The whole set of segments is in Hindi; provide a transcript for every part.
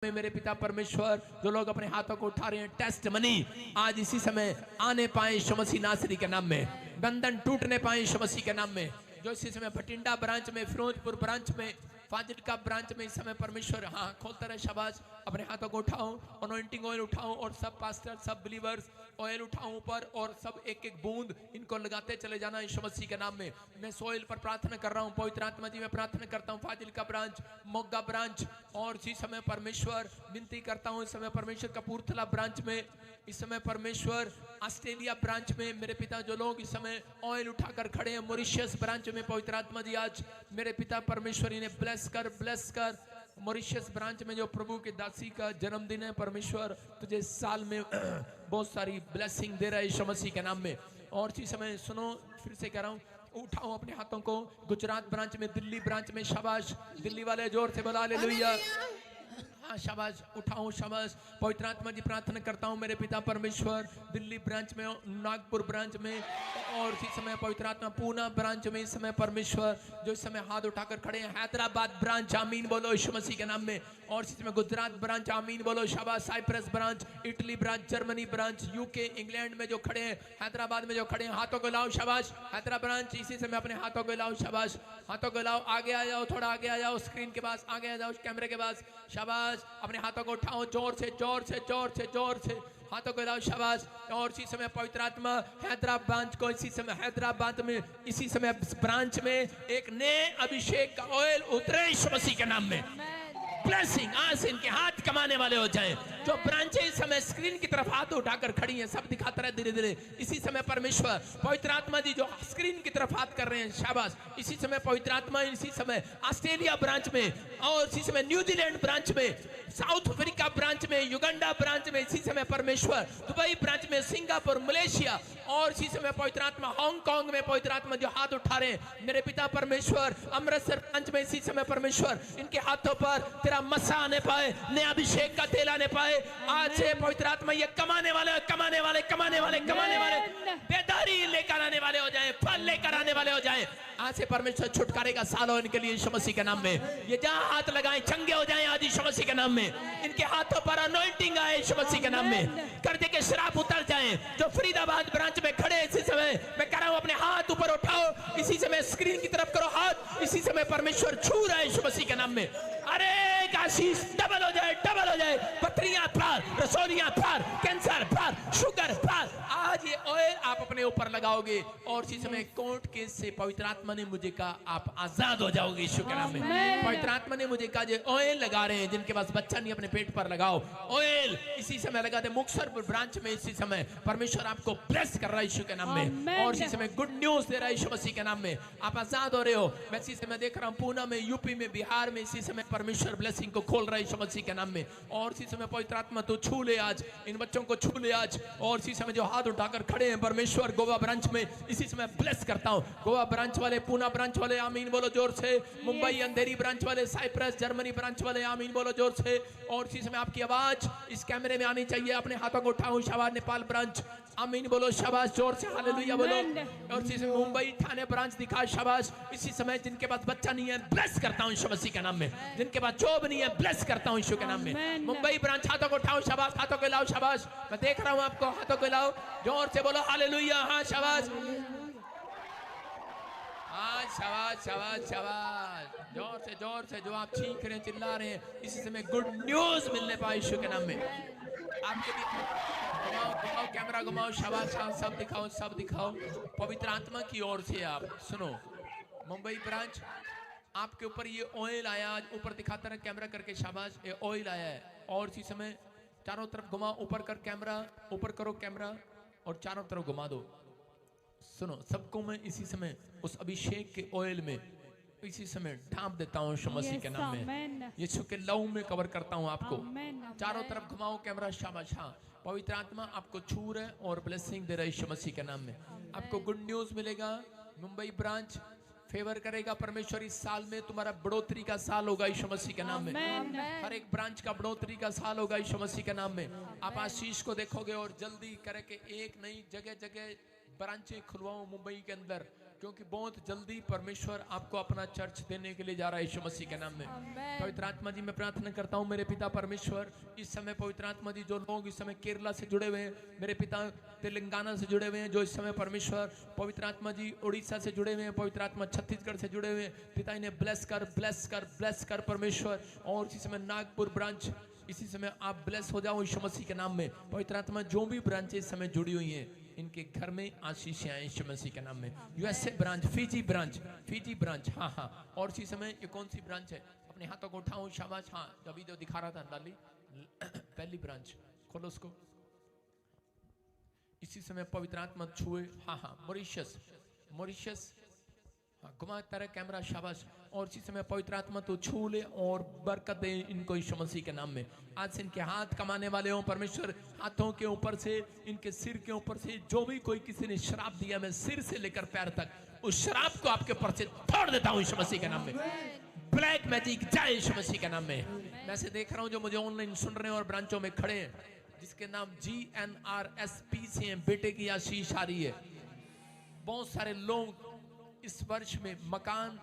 में मेरे पिता परमेश्वर, जो लोग अपने हाथों को उठा रहे हैं टेस्ट मनी आज इसी समय आने पाए यीशु मसीह नासरी के नाम में, बंधन टूटने पाए यीशु मसीह के नाम में। जो इसी समय भटिंडा ब्रांच में, फिरोजपुर ब्रांच में, फाजिलका ब्रांच में इस समय परमेश्वर हाँ खोलता रहे। शाबाश, अपने हाथों को उठाओ, अनॉइंटिंग ऑयल उठाओ और सब पास्टर, सब बिलीवर्स ऑयल उठाओ ऊपर और सब एक एक बूंद इनको लगाते चले जाना यीशु मसीह के नाम में। मैं सोइल पर प्रार्थना कर रहा हूँ, पवित्र आत्मा जी मैं प्रार्थना करता हूँ फाजिलका ब्रांच, मोगा ब्रांच और इसी समय परमेश्वर विनती करता हूँ इस समय परमेश्वर कपूरथला ब्रांच में, इस समय परमेश्वर ऑस्ट्रेलिया ब्रांच में मेरे पिता जो लोग इस समय ऑयल उठाकर खड़े हैं, मॉरिशस ब्रांच में पवित्र आत्मा जी आज मेरे पिता परमेश्वर इन्हें ब्लेस कर मॉरिशस ब्रांच में जो प्रभु के दासी का जन्मदिन है परमेश्वर तुझे साल में बहुत सारी ब्लेसिंग दे रहा है यीशु मसीह के नाम में। और इसी समय सुनो, फिर से कह रहा हूँ, उठाओ अपने हाथों को, गुजरात ब्रांच में, दिल्ली ब्रांच में, शाबाश दिल्ली वाले जोर से बोला हालेलुया, हाँ शाबाश उठाओ शाबाश। पवित्र आत्मा जी प्रार्थना करता हूँ मेरे पिता परमेश्वर दिल्ली ब्रांच में, नागपुर ब्रांच में और इसी समय पवित्र आत्मा पूना ब्रांच में इस समय परमेश्वर जो इस समय हाथ उठाकर खड़े हैं, हैदराबाद ब्रांच आमीन बोलो यीशु मसीह के नाम में, और इसी समय गुजरात ब्रांच आमीन बोलो शाबाश, Cyprus branch, Italy branch, Germany branch, UK England में जो खड़े हैं, हैदराबाद में जो खड़े हैं, हाथों को लाओ शाबाश। हैदराबाद ब्रांच इसी समय अपने हाथों को लाओ शाबाश, हाथों को लाओ, आगे आ जाओ, थोड़ा आगे आ जाओ, स्क्रीन के पास आगे आ जाओ, कैमरे के पास शाबाश। अपने हाथों को उठाओ जोर से जोर से जोर से जोर से हाथों को लाओ शाबाश। और इसी समय पवित्र आत्मा हैदराबाद ब्रांच को इसी समय हैदराबाद में इसी समय ब्रांच में एक नए अभिषेक का ऑयल उतरे यीशु मसीह के नाम में। ब्लेसिंग आज इनके हाथ कमाने वाले हो जाएं। जो ब्रांचें इस समय स्क्रीन की तरफ हाथ उठाकर खड़ी हैं, सब दिखाता रहे धीरे धीरे। इसी समय परमेश्वर पवित्र आत्मा जी जो स्क्रीन की तरफ हाथ कर रहे हैं शाबाश, इसी समय पवित्र आत्मा इसी समय ऑस्ट्रेलिया ब्रांच में और इसी समय न्यूजीलैंड ब्रांच में, साउथ अफ्रीका ब्रांच में, युगांडा ब्रांच में, इसी समय परमेश्वर दुबई ब्रांच में, सिंगापुर, मलेशिया और इसी समय पवित्र आत्मा हांगकांग में पवित्र आत्मा जो हाथ उठा रहे हैं मेरे पिता परमेश्वर, अमृतसर ब्रांच में इसी समय परमेश्वर इनके हाथों पर तेरा मसा आने पाए, नया अभिषेक का तेल आने पाए। आज से पवित्र आत्मा ये कमाने वाले कमाने वाले कमाने वाले कमाने वाले बेदारी लेकर आने वाले हो जाएं, फल लेकर आने वाले हो जाएं। आज से परमेश्वर छुटकारे का साल हो इनके लिए यीशु मसीह के नाम में। ये जहां हाथ लगाएं चंगे हो जाएं आज यीशु मसीह के नाम में। इनके हाथों पर अनॉइंटिंग आए यीशु मसीह के नाम में, कर्जे के श्राप उतर जाएं। जो फरीदाबाद ब्रांच में खड़े इसी समय मैं कह रहा हूं अपने हाथ ऊपर उठाओ, इसी समय स्क्रीन की तरफ करो हाथ, इसी समय परमेश्वर छू रहा है यीशु मसीह के नाम में। अरे आशीष डबल हो जाए, डबल हो जाए, पथरियां पार, रसोलियां पार, कैंसर पार, शुगर पार। आज ये ऑयल आप अपने ऊपर लगाओगे और इसी समय कोर्ट केस से पवित्र आत्मा ने मुझे कहा आप आजाद हो जाओगे यीशु के नाम में। पवित्र आत्मा ने मुझे कहा जो ऑयल लगा रहे हैं जिनके पास बच्चा नहीं अपने पेट पर लगाओ ऑयल, इसी समय लगा दे। मुक्तसर ब्रांच में इसी समय परमेश्वर आपको ब्लेस कर रहा है यीशु के नाम में और इसी समय गुड न्यूज दे रहा है यीशु मसीह के नाम में। आप आजाद हो रहे हो। मैं इसी समय देख रहा हूँ पूना में, यूपी में, बिहार में इसी समय परमेश्वर ब्लेसिंग को खोल रहा है यीशु मसीह के नाम में। और इसी समय पवित्र आत्मा तो छू ले आज, इन बच्चों को छू ले आज। और इसी समय जो हाथ उठाकर खड़े हैं परमेश्वर गोवा ब्रांच में इसी समय ब्लेस करता हूं। गोवा ब्रांच वाले, पूना ब्रांच वाले आमीन बोलो जोर से। मुंबई अंधेरी ब्रांच वाले, साइप्रस जर्मनी ब्रांच वाले आमीन बोलो जोर से। और इसी समय आपकी आवाज इस कैमरे में आनी चाहिए। अपने हाथों को उठाओ। शाबाश नेपाल ब्रांच आमीन बोलो शाबाश, जोर से हालेलुया बोलो। और इसी समय मुंबई ठाणे ब्रांच दिखा शाबाश। इसी समय जिनके पास बच्चा नहीं है ब्लेस करता हूं यीशु मसीह के नाम में, जिनके पास जॉब नहीं है ब्लेस करता हूं यीशु के नाम में। मुंबई ब्रांच हाथों को उठाओ शाबाश, हाथों को लाओ शाबाश। मैं देख रहा हूं आपको, हाथों को लाओ, जोर से बोलो हालेलुया। हाँ शाबाश, हाँ शाबाश शाबाश शाबाश, जोर से जो आप चीख रहे हैं चिल्ला रहे हैं इसी समय गुड न्यूज मिलने पाए यीशु के नाम में। आपके भी घुमाओ घुमाओ, कैमरा घुमाओ शाबाश, हाँ सब दिखाओ सब दिखाओ। पवित्र आत्मा की ओर से आप सुनो, मुंबई ब्रांच आपके ऊपर ये ऑयल आया आज, ऊपर दिखाता रहे कैमरा करके शाबाश, ये ऑयल आया है। और इसी समय चारों तरफ घुमाओ, ऊपर कर कैमरा, ऊपर करो कैमरा और चारों तरफ घुमा दो। सुनो, सबको मैं इसी समय उस अभिषेक के ऑयल में इसी समय ढांप देता हूँ यीशु मसीह के नाम में। यीशु के लहू में कवर करता हूँ आपको। चारों तरफ घुमाओ कैमरा शाबाश। हाँ पवित्र आत्मा आपको छू रहा है और ब्लेसिंग दे रहा है यीशु मसीह के नाम में। आपको गुड न्यूज मिलेगा। मुंबई ब्रांच फेवर करेगा परमेश्वर। इस साल में तुम्हारा बढ़ोतरी का साल होगा यीशु मसीह के नाम में। हर एक ब्रांच का बढ़ोतरी का साल होगा यीशु मसीह के नाम में। आप आशीष को देखोगे और जल्दी करके एक नई जगह जगह ब्रांचें खुलवाओ मुंबई के अंदर। क्योंकि बहुत जल्दी परमेश्वर आपको अपना चर्च देने के लिए जा रहा है यीशु मसीह के नाम में। पवित्र आत्मा जी मैं प्रार्थना करता हूँ मेरे पिता परमेश्वर, इस समय पवित्र आत्मा जी जो लोग इस समय केरला से जुड़े हुए हैं, मेरे पिता तेलंगाना से जुड़े हुए हैं, जो इस समय परमेश्वर पवित्र आत्मा जी उड़ीसा से जुड़े हुए हैं, पवित्र आत्मा छत्तीसगढ़ से जुड़े हुए हैं, पिता इन्हें ब्लेस कर ब्लेस कर ब्लेस कर परमेश्वर। और इसी समय नागपुर ब्रांच, इसी समय आप ब्लेस हो जाओ यीशु मसीह के नाम में। पवित्र आत्मा जो भी ब्रांचें इस समय जुड़ी हुई हैं, इनके घर में आशीष आए यीशु मसीह के नाम में। यूएसए ब्रांच, फीजी ब्रांच, हाँ। और इसी समय ये कौन सी ब्रांच है? अपने हाथों को उठाओ, शाबाश। हाँ, अभी तो दिखा रहा था डाली, पहली ब्रांच खोलो उसको। इसी समय पवित्र आत्मा छुए, हाँ, मॉरिशस, हाँ, घुमा तरह कैमरा, शाबाश। और इसी समय पवित्र आत्मा तो छू ले और बरकत दे इनको यीशु मसीह के नाम में। आज से इनके हाथ कमाने वाले हों परमेश्वर, हाथों के ऊपर से, इनके सिर के ऊपर से जो भी कोई किसी ने श्राप दिया, मैं सिर से लेकर पैर तक उस श्राप को आपके ऊपर से फोड़ देता हूँ यीशु मसीह के नाम में। ब्लैक मैजिक जाए यीशु मसीह के नाम में। मैं से देख रहा हूँ जो मुझे ऑनलाइन सुन रहे हैं और ब्रांचों में खड़े हैं, जिसके नाम GNRSP से हैं, बेटे की आशीष आ रही है। बहुत सारे लोग इस वर्ष में मकान,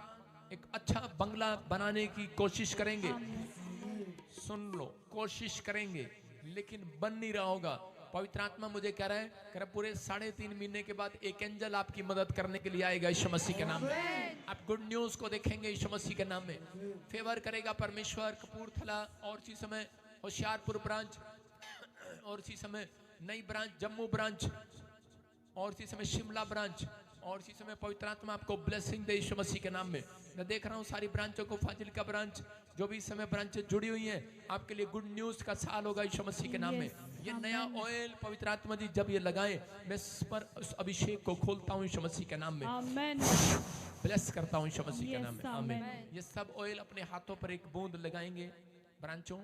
एक अच्छा बंगला बनाने की कोशिश करेंगे। सुन लो, कोशिश करेंगे, लेकिन बन नहीं रहा होगा। पवित्र आत्मा मुझे कह रहा है पूरे 3.5 महीने के बाद एक एंजल आपकी मदद करने के लिए आएगा यीशु मसीह के नाम में। आप गुड न्यूज को देखेंगे यीशु मसीह के नाम में। फेवर करेगा परमेश्वर। कपूरथला और इसी समय होशियारपुर ब्रांच, और इसी समय नई ब्रांच जम्मू ब्रांच, और इसी समय शिमला ब्रांच, और इसी समय पवित्र आत्मा आपको ब्लेसिंग दे यीशु मसीह के नाम में। मैं देख रहा हूँ सारी ब्रांचों को, फाजिल्का ब्रांच, जो भी इस समय ब्रांचें जुड़ी हुई हैं, आपके लिए गुड न्यूज का साल होगा यीशु मसीह के नाम में। ये नया ऑयल पवित्र आत्मा जी जब ये लगाए, मैं इस पर उस अभिषेक को खोलता हूँ यीशु मसीह के नाम में। आमीन। ब्लेस करता हूँ यीशु मसीह के नाम में। आमीन। ये सब ऑयल अपने हाथों पर एक बूंद लगाएंगे ब्रांचों,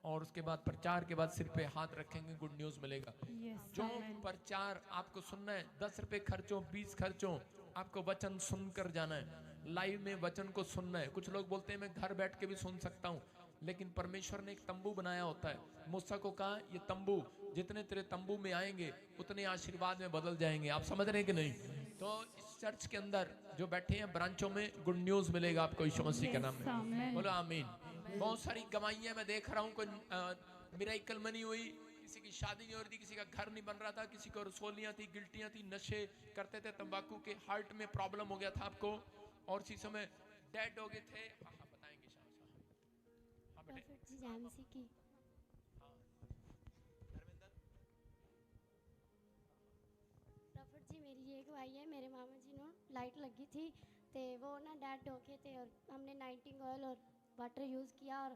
और उसके बाद प्रचार के बाद सिर पे हाथ रखेंगे, गुड न्यूज मिलेगा। जो प्रचार आपको सुनना है, 10 रुपए खर्चों, 20 खर्चों, आपको वचन सुनकर जाना है। लाइव में वचन को सुनना है। कुछ लोग बोलते हैं मैं घर बैठ के भी सुन सकता हूँ, लेकिन परमेश्वर ने एक तंबू बनाया होता है। मूसा को कहा ये तंबू, जितने तेरे तंबू में आएंगे उतने आशीर्वाद में बदल जाएंगे। आप समझ रहे हैं कि नहीं? तो इस चर्च के अंदर जो बैठे हैं ब्रांचों में, गुड न्यूज मिलेगा आपको यीशु मसीह के नाम में। बोलो आमीन। बहुत सारी गवाहियां मैं देख रहा हूँ, कोई मिरेकल मनी हुई, किसी की शादी नहीं हो रही थी, किसी का घर नहीं बन रहा था, किसी को रसोलियां थी, गिल्टियां थी, नशे करते थे, तंबाकू के, हार्ट में प्रॉब्लम हो गया था आपको, और इसी समय डेड हो गए थे। हाँ, बताएंगे हाँ बेटे। प्रॉफिट जी, मेरी एक भाई है, मेरे मामा जी ने लाइट लगी थी तो वो ना डेड हो गए थे, और हमने 19 ऑयल और वाटर यूज किया और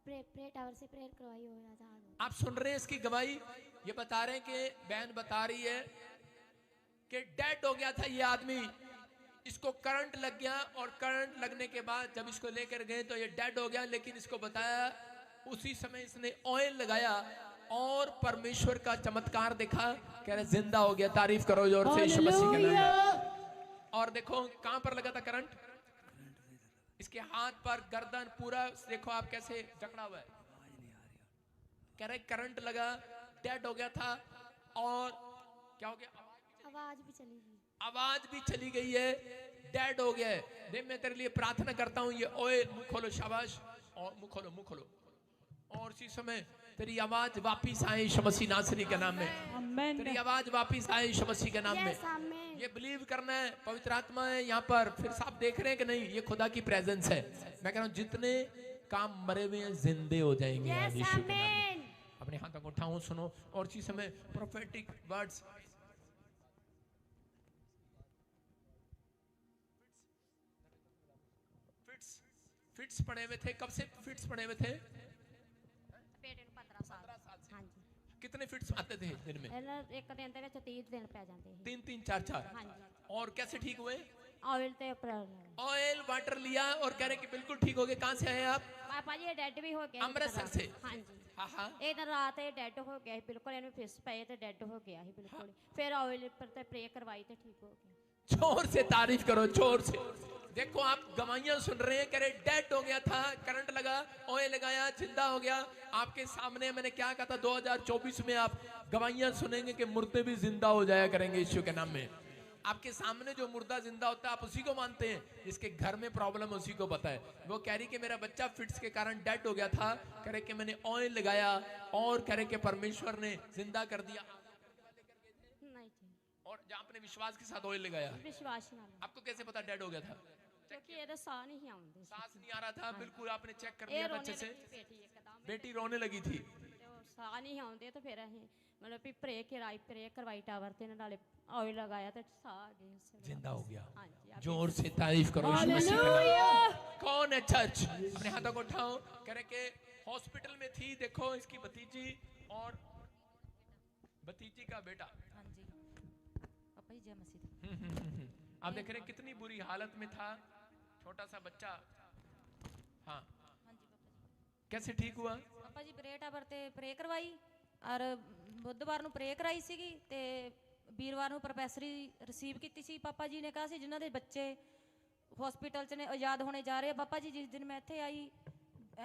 प्रे टावर से प्रेयर करवाई हो रहा था। आप सुन रहे हैं इसकी गवाही? ये बता रहे हैं कि बहन बता रही है कि डेड हो गया था ये आदमी, इसको करंट लग गया, और करंट लगने के बाद जब इसको लेकर गए तो ये डेड हो गया, लेकिन इसको बताया उसी समय इसने ऑयल लगाया और परमेश्वर का चमत्कार देखा, कह रहे जिंदा हो गया। तारीफ करो जोर से यीशु मसीह के नाम में। और देखो कहां पर लगा था करंट, इसके हाथ पर, गर्दन पूरा देखो आप कैसे जकड़ा हुआ है। कह रहे करंट लगा, डेड हो गया था, और क्या हो गया? आवाज भी चली गई। आवाज भी चली गई है, डेड हो गया है। देख मैं तेरे लिए प्रार्थना करता हूँ, ये ऑयल मुंह खोलो, शाबाश, और मुंह खोलो, और इसी समय तेरी आवाज वापिस आए यीशु मसीह नासरी के नाम में। तेरी आवाज वापिस आए यीशु मसीह के नाम में। ये बिलीव करना है, पवित्र आत्मा है यहाँ पर। फिर आप देख रहे हैं कि नहीं, ये खुदा की प्रेजेंस है। मैं कह रहा हूँ जितने काम मरे हुए हैं जिंदे हो जाएंगे यीशु के नाम में। अपने हाथों को उठाओ, सुनो, और इसी समय प्रोफेटिक वर्ड्स। फिट्स पड़े हुए थे, कब से फिट्स पड़े हुए थे? 15 साल। हाँ जी। कितने फिट्स आते थे दिन में? एक दिन ਦੇ ਵਿੱਚ 30 दिन पै जाते हैं। 3 4। हाँ जी। और कैसे ठीक हुए? ऑयल ते ऑयल वाटर लिया और कह रहे कि बिल्कुल ठीक हो गए। कहाँ से आए आप? पापा जी डेड भी हो गया अमृतसर से। हाँ जी। हाँ। एक दिन रात डेड हो गया बिल्कुल, इन्हें फिस पे तो डेड हो गया ही बिल्कुल। फिर ऑयल पर ते प्रे करवाई तो ठीक हो गया। जोर से तारीफ करो, जोर से। देखो आप गवाहियां सुन रहे हैं, कह रहे डेड हो गया था, करंट लगा, ऑयल लगाया, जिंदा हो गया। आपके सामने मैंने क्या कहा था, 2024 में आप गवाहियां सुनेंगे कि मुर्दे भी जिंदा हो जाया करेंगे यीशु के नाम में। आपके सामने जो मुर्दा जिंदा होता है आप उसी को मानते हैं, जिसके घर में प्रॉब्लम है उसी को पता है। वो कह रही कि मेरा बच्चा फिट्स के कारण डेड हो गया था, कह रहे कि मैंने ऑयल लगाया और कह रहे कि परमेश्वर ने जिंदा कर दिया। नहीं जी, और जहाँ आपने विश्वास के साथ ऑयल लगाया, विश्वास नाल, आपको कैसे पता डेड हो गया था? क्योंकि ਇਹਦਾ ਸਾਹ नहीं आਉਂਦੇ सांस नहीं आ रहा था, बिल्कुल आपने चेक कर ਇਹ लिया था ਰੋਣੇ अच्छे से। ਲੱਗੀ ਬੇਟੀ ਇੱਕਦਮ, बेटी रोने लगी थी। ਤੇ ਉਹ ਸਾਹ ਨਹੀਂ ਆਉਂਦੇ ਤੇ ਫਿਰ ਅਸੀਂ ਮਤਲਬ ਵੀ ਪ੍ਰੇ ਕਰਵਾਈ टावर ਤੇ ਨਾਲੇ ऑयल लगाया तो साह आ गए उससे। जिंदा हो गया। हाँ जी, आप जोर से तारीफ करो यीशु मसीह का नाम। कौन है चर्च? अपने हाथों को उठाओ। कह रहे कि हॉस्पिटल में थी, देखो इसकी भतीजी और भतीजी का बेटा। हाँ जी पापा जी जय मसीह। आप देख रहे हैं कितनी बुरी हालत में था छोटा सा बच्चा। हाँ हाँ जी पापा जी, कैसे ठीक हुआ? ਪਾਪਾ ਜੀ ਬਰੇ ਟਾਵਰ ਤੇ ਪ੍ਰੇ ਕਰਵਾਈ ਔਰ ਬੁੱਧਵਾਰ ਨੂੰ ਪ੍ਰੇ ਕਰਾਈ ਸੀਗੀ ਤੇ ਵੀਰਵਾਰ ਨੂੰ ਪ੍ਰੋਫੈਸਰੀ ਰਿਸੀਵ ਕੀਤੀ ਸੀ। ਪਾਪਾ ਜੀ ਨੇ ਕਿਹਾ ਸੀ ਜਿਨ੍ਹਾਂ ਦੇ ਬੱਚੇ ਹਸਪੀਟਲ 'ਚ ਨੇ ਆਜ਼ਾਦ ਹੋਣੇ ਜਾ ਰਹੇ ਆ। ਪਾਪਾ ਜੀ ਜਿਸ ਦਿਨ ਮੈਂ ਇੱਥੇ ਆਈ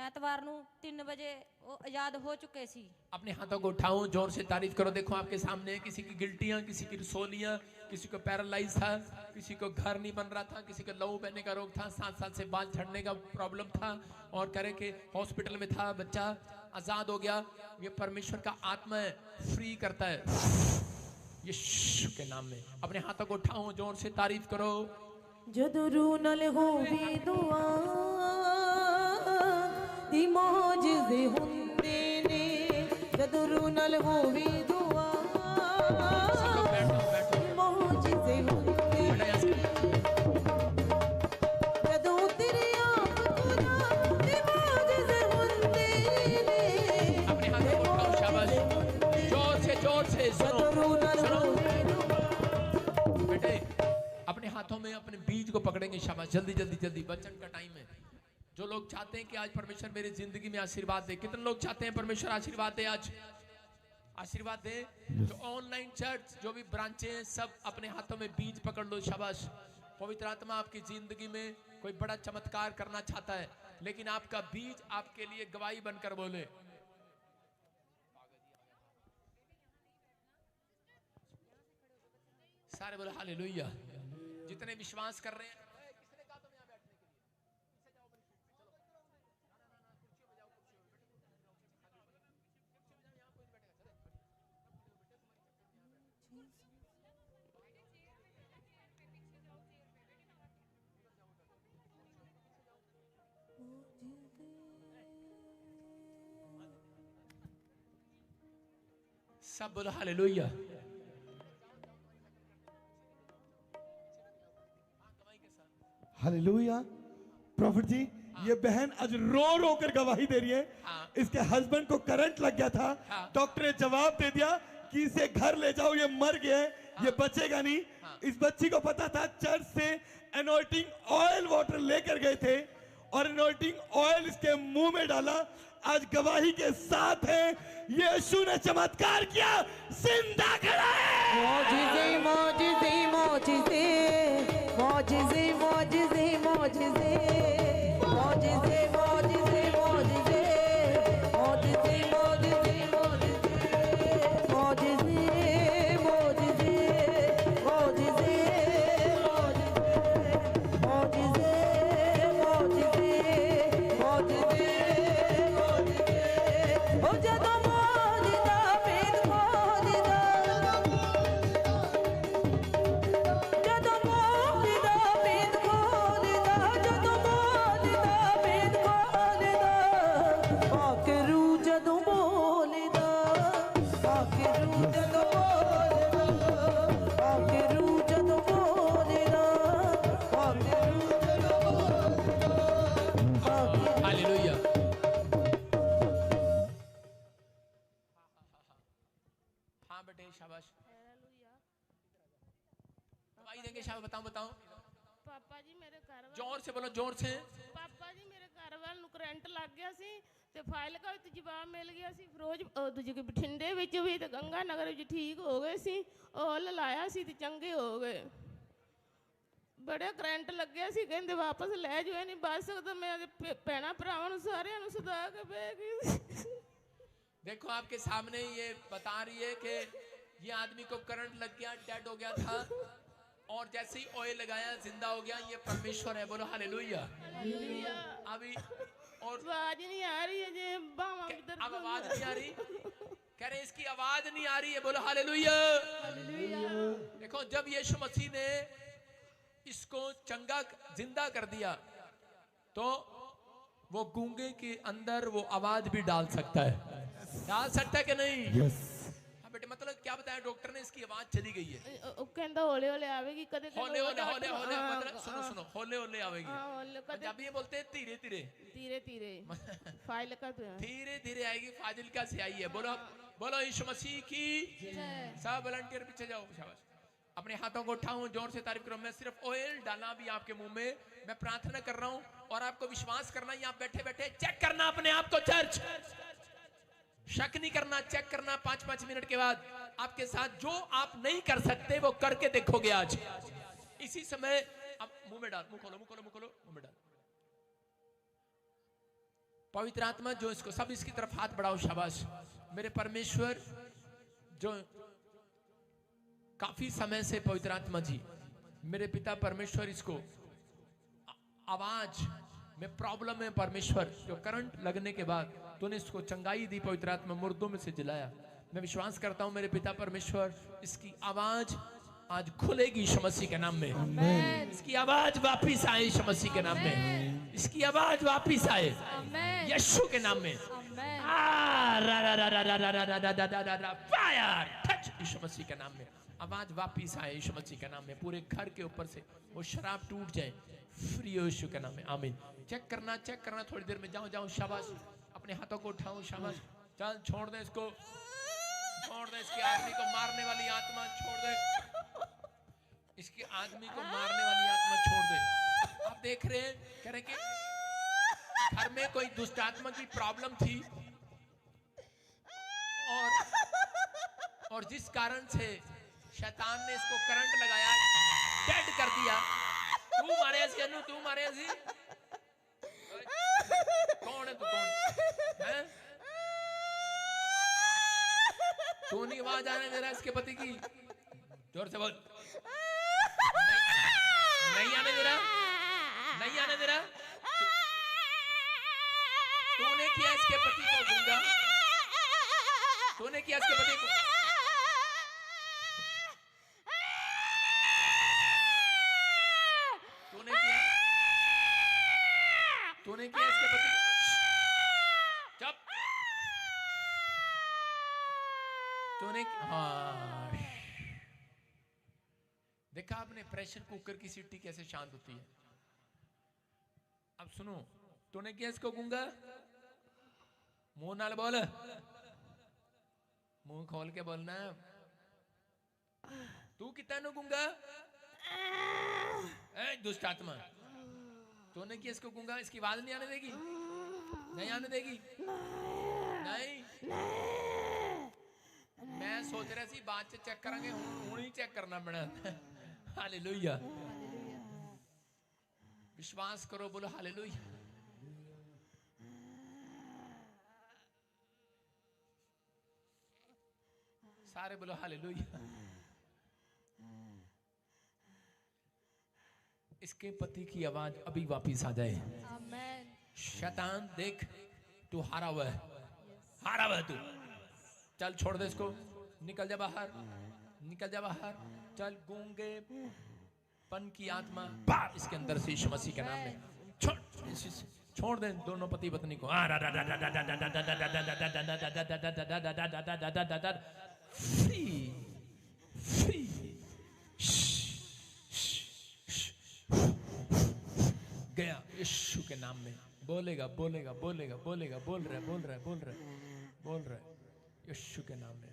ਐਤਵਾਰ ਨੂੰ 3 ਵਜੇ ਉਹ ਆਜ਼ਾਦ ਹੋ ਚੁੱਕੇ ਸੀ। अपने हाथों को उठाओ, जोर से तारीफ करो। देखो आपके सामने किसी की गिल्टियां, किसी की रसोलियां, किसी को पैरालाइज था, किसी को घर नहीं बन रहा था, किसी को लहू बहने का रोग था, 7 साल से बाल झड़ने का प्रॉब्लम था और करे कि हॉस्पिटल में था, बच्चा आजाद हो गया। ये परमेश्वर का आत्मा है, फ्री करता है यीशु के नाम में। अपने हाथों को उठाओ, जोर से तारीफ करो। ਜਦੋਂ ਰੂਹ ਨਾਲ ਹੋਵੇ ਦੁਆ ਦੀ ਮੌਜਜ਼ੇ ਹੁੰਦੇ ਨੇ, ਜਦੋਂ ਰੂਹ ਨਾਲ ਹੋਵੇ ਦੁਆ बैठो बैठो ਮੌਜਜ਼ੇ ਹੁੰਦੇ ਨੇ, बेटा यहाँ ਜਦੋਂ ਤੇਰੇ ਆਪ ਖੁਦਾ ਦੀ ਮੌਜਜ਼ੇ ਹੁੰਦੇ ਨੇ, अपने हाथों को उठाओ, शाबाश। जोर से सुनो ਜਦੋਂ ਰੂਹ ਨਾਲ सुनो ਹੋਵੇ ਦੁਆ। बेटे अपने हाथों में अपने बीज को पकड़ेंगे। शाबाश, जल्दी जल्दी जल्दी, वचन का टाइम है। जो लोग चाहते हैं कि आज परमेश्वर मेरी जिंदगी में आशीर्वाद दे, कितने लोग चाहते हैं परमेश्वर आशीर्वाद दे? आज आशीर्वाद दे। जो ऑनलाइन चर्च, जो भी ब्रांचें हैं, सब अपने हाथों में बीज पकड़ लो। शाबाश। पवित्र आत्मा आपकी जिंदगी में कोई बड़ा चमत्कार करना चाहता है, लेकिन आपका बीज आपके लिए गवाही बनकर बोले। सारे बोले हालेलुया। जितने विश्वास कर रहे हैं, किसने कहा तुम यहाँ बैठने के लिए? पीछे जाओ, चलो। कुर्सियों में जाओ, यहाँ कोई नहीं बैठेगा। सब बोलो हालेलुया। हालेलुया। प्रॉफिट जी, ये बहन आज रो रो कर गवाही दे रही है। हाँ। इसके हस्बैंड को करंट लग गया था। हाँ। डॉक्टर ने जवाब दे दिया कि इसे घर ले जाओ, ये मर गया है, ये बचेगा नहीं। हाँ। इस बच्ची को पता था, चर्च से एनॉइंटिंग ऑयल वाटर लेकर गए थे और एनॉइंटिंग ऑयल इसके मुंह में डाला। आज गवाही के साथ है, यीशु ने चमत्कार किया, जिंदा खड़ा है। मौजिज़े मौजिज़े मौजिज़े मौजिज़े मौजिज़े मौजिज़े मौजिज़े मौजिज़े मौजिज़े मौजिज़े मौजिज़े मौजिज़े मौजिज़े मौजिज़े मौजिज़े मौजिज़े मौजिज़े मौजिज़े ओ जदों मौजिज़ा पेट मौजिज़ा ਜਦੋਂ ਮੌਜਦਾ ਪੇਟ ਖੋਲਦਾ, ਜਦੋਂ ਮੌਜਦਾ ਪੇਟ ਖੋਲਦਾ, ਆਖਰੂ ਜਦੋਂ ਬੋਲਦਾ, ਆਖਰੂ ਜਦੋਂ ਬੋਲਦਾ, ਆਖਰੂ ਜਦੋਂ ਬੋਲਦਾ, ਆਖਰੂ ਜਦੋਂ ਬੋਲਦਾ। हालेलुया। हाँ बेटे शाबाश। दवाई देंगे शाबाश। बताओ बताओ, ਪਾਪਾ ਜੀ ਮੇਰੇ ਘਰ ਵਾਲ जोर से बोलो, जोर से। ਪਾਪਾ ਜੀ ਮੇਰੇ ਘਰ ਵਾਲ ਨੂੰ ਕਰੰਟ ਲੱਗ ਗਿਆ ਸੀ ਤੇ ਫਾਈਲਕਾ ਵਿੱਚ ਜਵਾਬ ਮਿਲ ਗਿਆ ਸੀ। ਫਿਰੋਜ਼ ਦੂਜੇ ਬਠਿੰਡੇ ਵਿੱਚ ਵੀ ਤੇ ਗੰਗਾ ਨਗਰ ਵਿੱਚ ਠੀਕ ਹੋ ਗਏ ਸੀ। ਉਹ ਲਾਇਆ ਸੀ ਤੇ ਚੰਗੇ ਹੋ ਗਏ। ਬੜੇ ਕਰੰਟ ਲੱਗਿਆ ਸੀ, ਕਹਿੰਦੇ ਵਾਪਸ ਲੈ ਜਾਓ, ਨਹੀਂ ਬਚ ਸਕਦਾ। ਮੈਂ ਭੈਣਾਂ ਭਰਾਵਾਂ ਨੂੰ ਸਾਰਿਆਂ ਨੂੰ ਸਦਾ ਕੇ ਬਹਿ ਗਈ। देखो आपके सामने ये बता रही है कि ये आदमी को करंट लग गया, डेड हो गया था। और जैसे ही ऑयल लगाया जिंदा हो गया। ये परमेश्वर है, बोलो हालेलुया। हालेलुया। अभी और आवाज नहीं आ रही है जे बाहों में दर्द अब होने आवाज लगा। नहीं आ रही, कह रहे इसकी आवाज नहीं आ रही है, बोलो हालेलुया। देखो जब यीशु मसीह ने इसको चंगा जिंदा कर दिया तो वो गूंगे के अंदर वो आवाज भी डाल सकता है, डाल सकता है कि नहीं? हाँ बेटे, मतलब क्या बताया डॉक्टर ने, इसकी आवाज चली गई है। ਉਹ ਕਹਿੰਦਾ ਹੌਲੇ ਹੌਲੇ ਆਵੇਗੀ ਕਦੇ ਕਦੇ होले होले होले होले हाँ, मतलब सुनो सुनो, होले होले आवेगी। हाँ, हौले कदे पंजाबी में बोलते हैं धीरे धीरे, धीरे धीरे फाइल का तो है। धीरे धीरे आएगी। फाजिलका से आई है। बोलो बोलो यीशु मसीह की। सब वॉलंटियर पीछे जाओ, शाबाश। अपने हाथों को उठाऊं, जोर से तारीफ करो। मैं सिर्फ ऑयल डालना भी आपके मुंह में, मैं प्रार्थना कर रहा हूं और आपको विश्वास करना, यहाँ बैठे बैठे चेक करना अपने आप को। चर्च शक नहीं करना, चेक करना 5-5 मिनट के बाद आपके साथ जो आप नहीं कर सकते वो करके देखोगे आज इसी समय। अब मुंह में डाल, मुंह खोलो, मुंह खोलो, मुंह खोलो, मुंह में डाल। पवित्र आत्मा जो इसको, सब इसकी तरफ हाथ बढ़ाओ, शाबाश। मेरे परमेश्वर जो काफी समय से पवित्र आत्मा जी, मेरे पिता परमेश्वर इसको आवाज में प्रॉब्लम है परमेश्वर, जो करंट लगने के बाद तूने इसको चंगाई दी पवित्र आत्मा, मुर्दों में से जिलाया। मैं विश्वास करता हूं मेरे पिता परमेश्वर इसकी आवाज आज खुलेगी यीशु मसीह के नाम में। इसकी आवाज वापिस आए यीशु मसीह के नाम में। इसकी आवाज वापिस आए यीशु के नाम में। फायर टच यीशु मसीह के नाम में। आवाज वापिस आए यीशु मसीह के नाम में। पूरे घर के ऊपर से वो शराब टूट जाए, फ्री हो यीशु के नाम में। आमीन। चेक करना, चेक करना, थोड़ी देर में। जाओ जाओ, शाबाश। अपने हाथों को उठाओ, शाबाश। चल छोड़ दे इसको, छोड़ दे इसके आदमी को मारने वाली आत्मा, छोड़ दे इसके आदमी को मारने वाली आत्मा, छोड़ दे। आप देख रहे हैं, कह रहे कि घर में कोई दुष्ट आत्मा की प्रॉब्लम थी और जिस कारण से शैतान ने इसको करंट लगाया, डेड कर दिया। तू मारे ऐसी अनु, तू मारे ऐसी। कौन है तू, कौन है? तू नहीं आवाज आने दे रहा इसके पति की, जोर से बोल। नहीं आने दे रहा, नहीं आने दे रहा। तूने किया इसके पति को गूंगा, तूने किया इसके पति को। तूने किया इसके पति। चुप। तूने, हाँ, देखा आपने प्रेशर कुकर की सीटी कैसे शांत होती है। अब सुनो, तूने किया इसको गूंगा। मुंह नाल बोल, मुंह खोल के बोलना। तू कितना नु गूंगा? दुष्ट आत्मा, तूने किया इसको गूंगा। इसकी आवाज नहीं आने देगी, नहीं आने देगी, नहीं। मैं सोच रहा सी बाद च चेक करांगे, हुण ही चेक करना पैना। हालेलुया। विश्वास करो, बोलो हालेलुया। सारे बोलो हालेलुया। इसके पति की आवाज अभी वापिस आ जाए। शैतान देख, तू हारा हुआ है, हारा हुआ है तू। चल छोड़ दे इसको, निकल जा बाहर, निकल जा बाहर। चल गूंगे पन की आत्मा बाहर इसके अंदर से यीशु मसीह के नाम में। छोड़ दे दोनों पति पत्नी को। Free free. गया यीशु के नाम में। बोलेगा बोलेगा बोलेगा बोलेगा, बोल रहा है बोल रहा है बोल रहा है बोल रहा है यीशु के नाम में।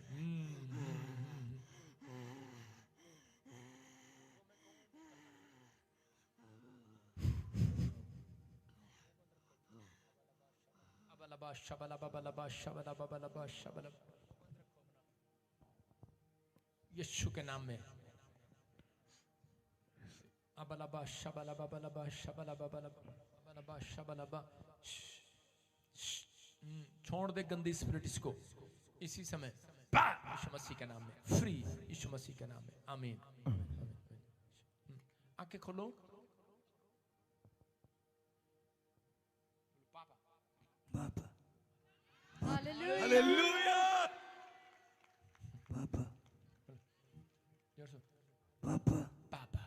यीशु के नाम में। छोड़ दे गंदी स्पिरिट इसको इसी समय, यीशु मसीह के नाम में। फ्री यीशु मसीह के नाम में। आमीन। आंखें खोलो। पापा हालेलुया। हालेलुया। पापा जोर से पापा पापा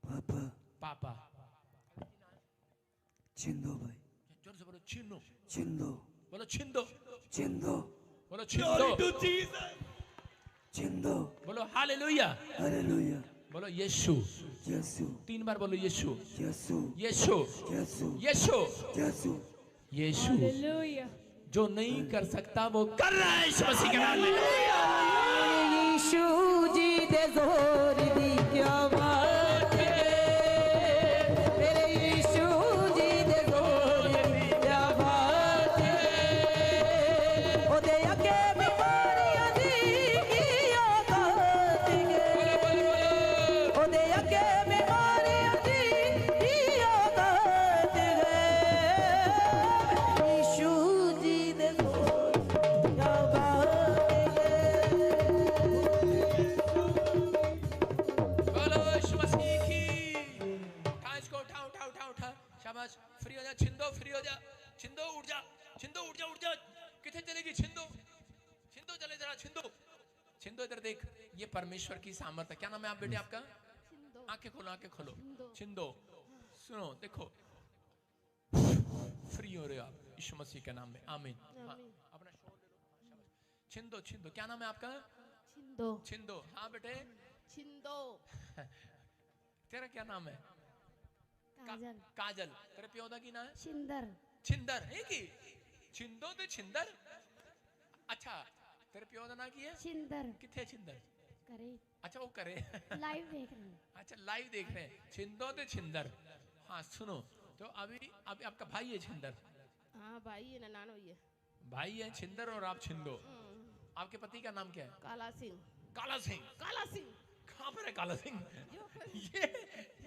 पापा पापा। चिंदो भाई, जोर से बोलो चिन्नो, चिंदो बोलो छिंदो, चिंदो, बोलो छिंदो, चिंदो, बोलो हालेलुया, हालेलुया, बोलो यीशु। यीशु, 3 बार बोलो यीशु, यीशु, यीशु, यीशु, यीशु, यीशु। यीशु। जो नहीं कर सकता वो कर रहा है यीशु मसीह के नाम में। यीशु जी दे जोर दी क्या बात है, मेरे यीशु जी दे जोर दी क्या बात है, ओदे अगे बीमारियां दी की औकात है, ओदे अगे बीमारियां दी की औकात है, यीशु जी दे जोर क्या बात है। बोलो यीशु मसीह की। उठा इसको, उठा उठा उठा उठा। शाबाश। फ्री हो जा छिंदो, फ्री हो जा छिंदो, उठ जा छिंदो, उठ जा उठ जा। किथे चलेगी छिंदो, छिंदो चले जरा छिंदो, छिंदो इधर देख। ये परमेश्वर की सामर्थ है। क्या नाम है आप बेटे आपका? आंखें खोलो, आंखें खोलो। छिंदो। सुनो देखो, फ्री हो रहे हो आप यीशु मसीह के नाम में। आमीन। हाँ, अपना शोर ले लो। शाबाश। छिंदो छिंदो। क्या नाम है आपका? छिंदो, छिंदो। हाँ बेटे, छिंदो, तेरा क्या नाम है? काजल, काजल। तेरे प्योदा की ना है? शिंदर, छिंदर है की? छिंदो ते छिंदर। अच्छा, तेरे प्योदा ना की है? शिंदर किथे छिंदर? करे अच्छा वो करे। लाइव देख रहे हैं। अच्छा लाइव देख रहे हैं। छिंदो ते छिंदर। हाँ सुनो, तो अभी अभी आपका भाई है छिंदर, हाँ भाई है ना, नानो ये भाई है छिंदर और आप छिंदो। आपके पति का नाम क्या है? काला सिंह, काला सिंह। काला सिंह। कहाँ पर है काला सिंह?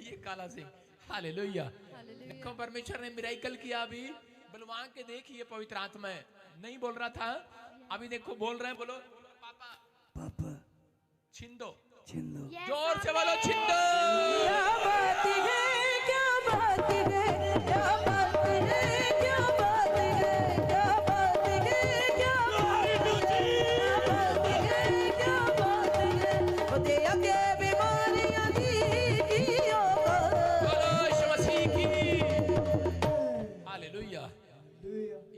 ये काला सिंह। हालेलुया। देखो परमेश्वर ने मिराइकल किया। अभी बलवान के देख, ये पवित्र आत्मा है। नहीं बोल रहा था, अभी देखो बोल रहे हैं। बोलो पापा पापा छिंदो, चिंदो, जोर से बोलो छिंदो। क्या बात है, क्या बात है, क्या बात है, क्या बात है, क्या बात है, क्या बात है, क्या बात है, ओदे अगे बीमारियां दी की औकात। बोलो यीशु मसीह की। हालेलुया।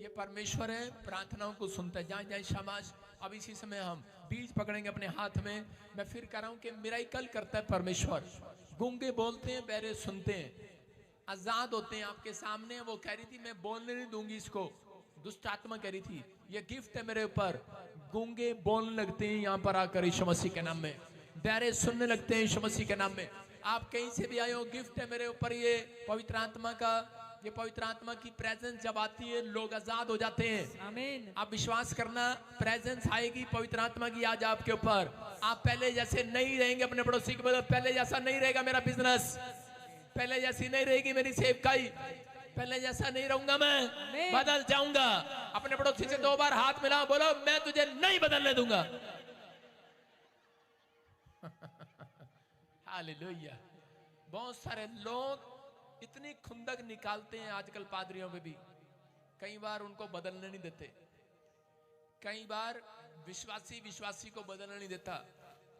ये परमेश्वर है, प्रार्थनाओं को सुनता है। जहाँ जहाँ शाबाश। अब इसी समय हम बीज पकड़ेंगे अपने हाथ में। मैं फिर कह रहा हूं कि मिराइकल करता है परमेश्वर। गूंगे बोलते हैं, बहरे सुनते हैं, आजाद होते हैं। आपके सामने वो कह रही थी मैं बोलने नहीं दूंगी इसको, दुष्ट आत्मा कह रही थी ये गिफ्ट है मेरे ऊपर। गूंगे बोलने लगते हैं यहाँ पर आकर यीशु मसीह के नाम में। बहरे सुनने लगते हैं यीशु मसीह के नाम में। आप कहीं से भी आए हो, गिफ्ट है मेरे ऊपर ये पवित्र आत्मा का। ये पवित्र आत्मा की प्रेजेंस जब आती है लोग आजाद हो जाते हैं। आमीन। आप विश्वास करना, प्रेजेंस आएगी पवित्र आत्मा की आज आपके ऊपर। आप पहले जैसे नहीं रहेंगे। अपने पड़ोसी के बदले, पहले जैसा नहीं रहेगा मेरा बिजनेस, पहले जैसी नहीं रहेगी मेरी सेवकाई, पहले जैसा नहीं रहूंगा मैं, बदल जाऊंगा। अपने पड़ोसी से 2 बार हाथ मिलाओ, बोलो मैं तुझे नहीं बदलने दूंगा। हालेलुया। बहुत सारे लोग इतनी खुंदक निकालते हैं आजकल पादरियों में भी। कई बार उनको बदलने नहीं देते। कई बार विश्वासी को बदलने नहीं देता।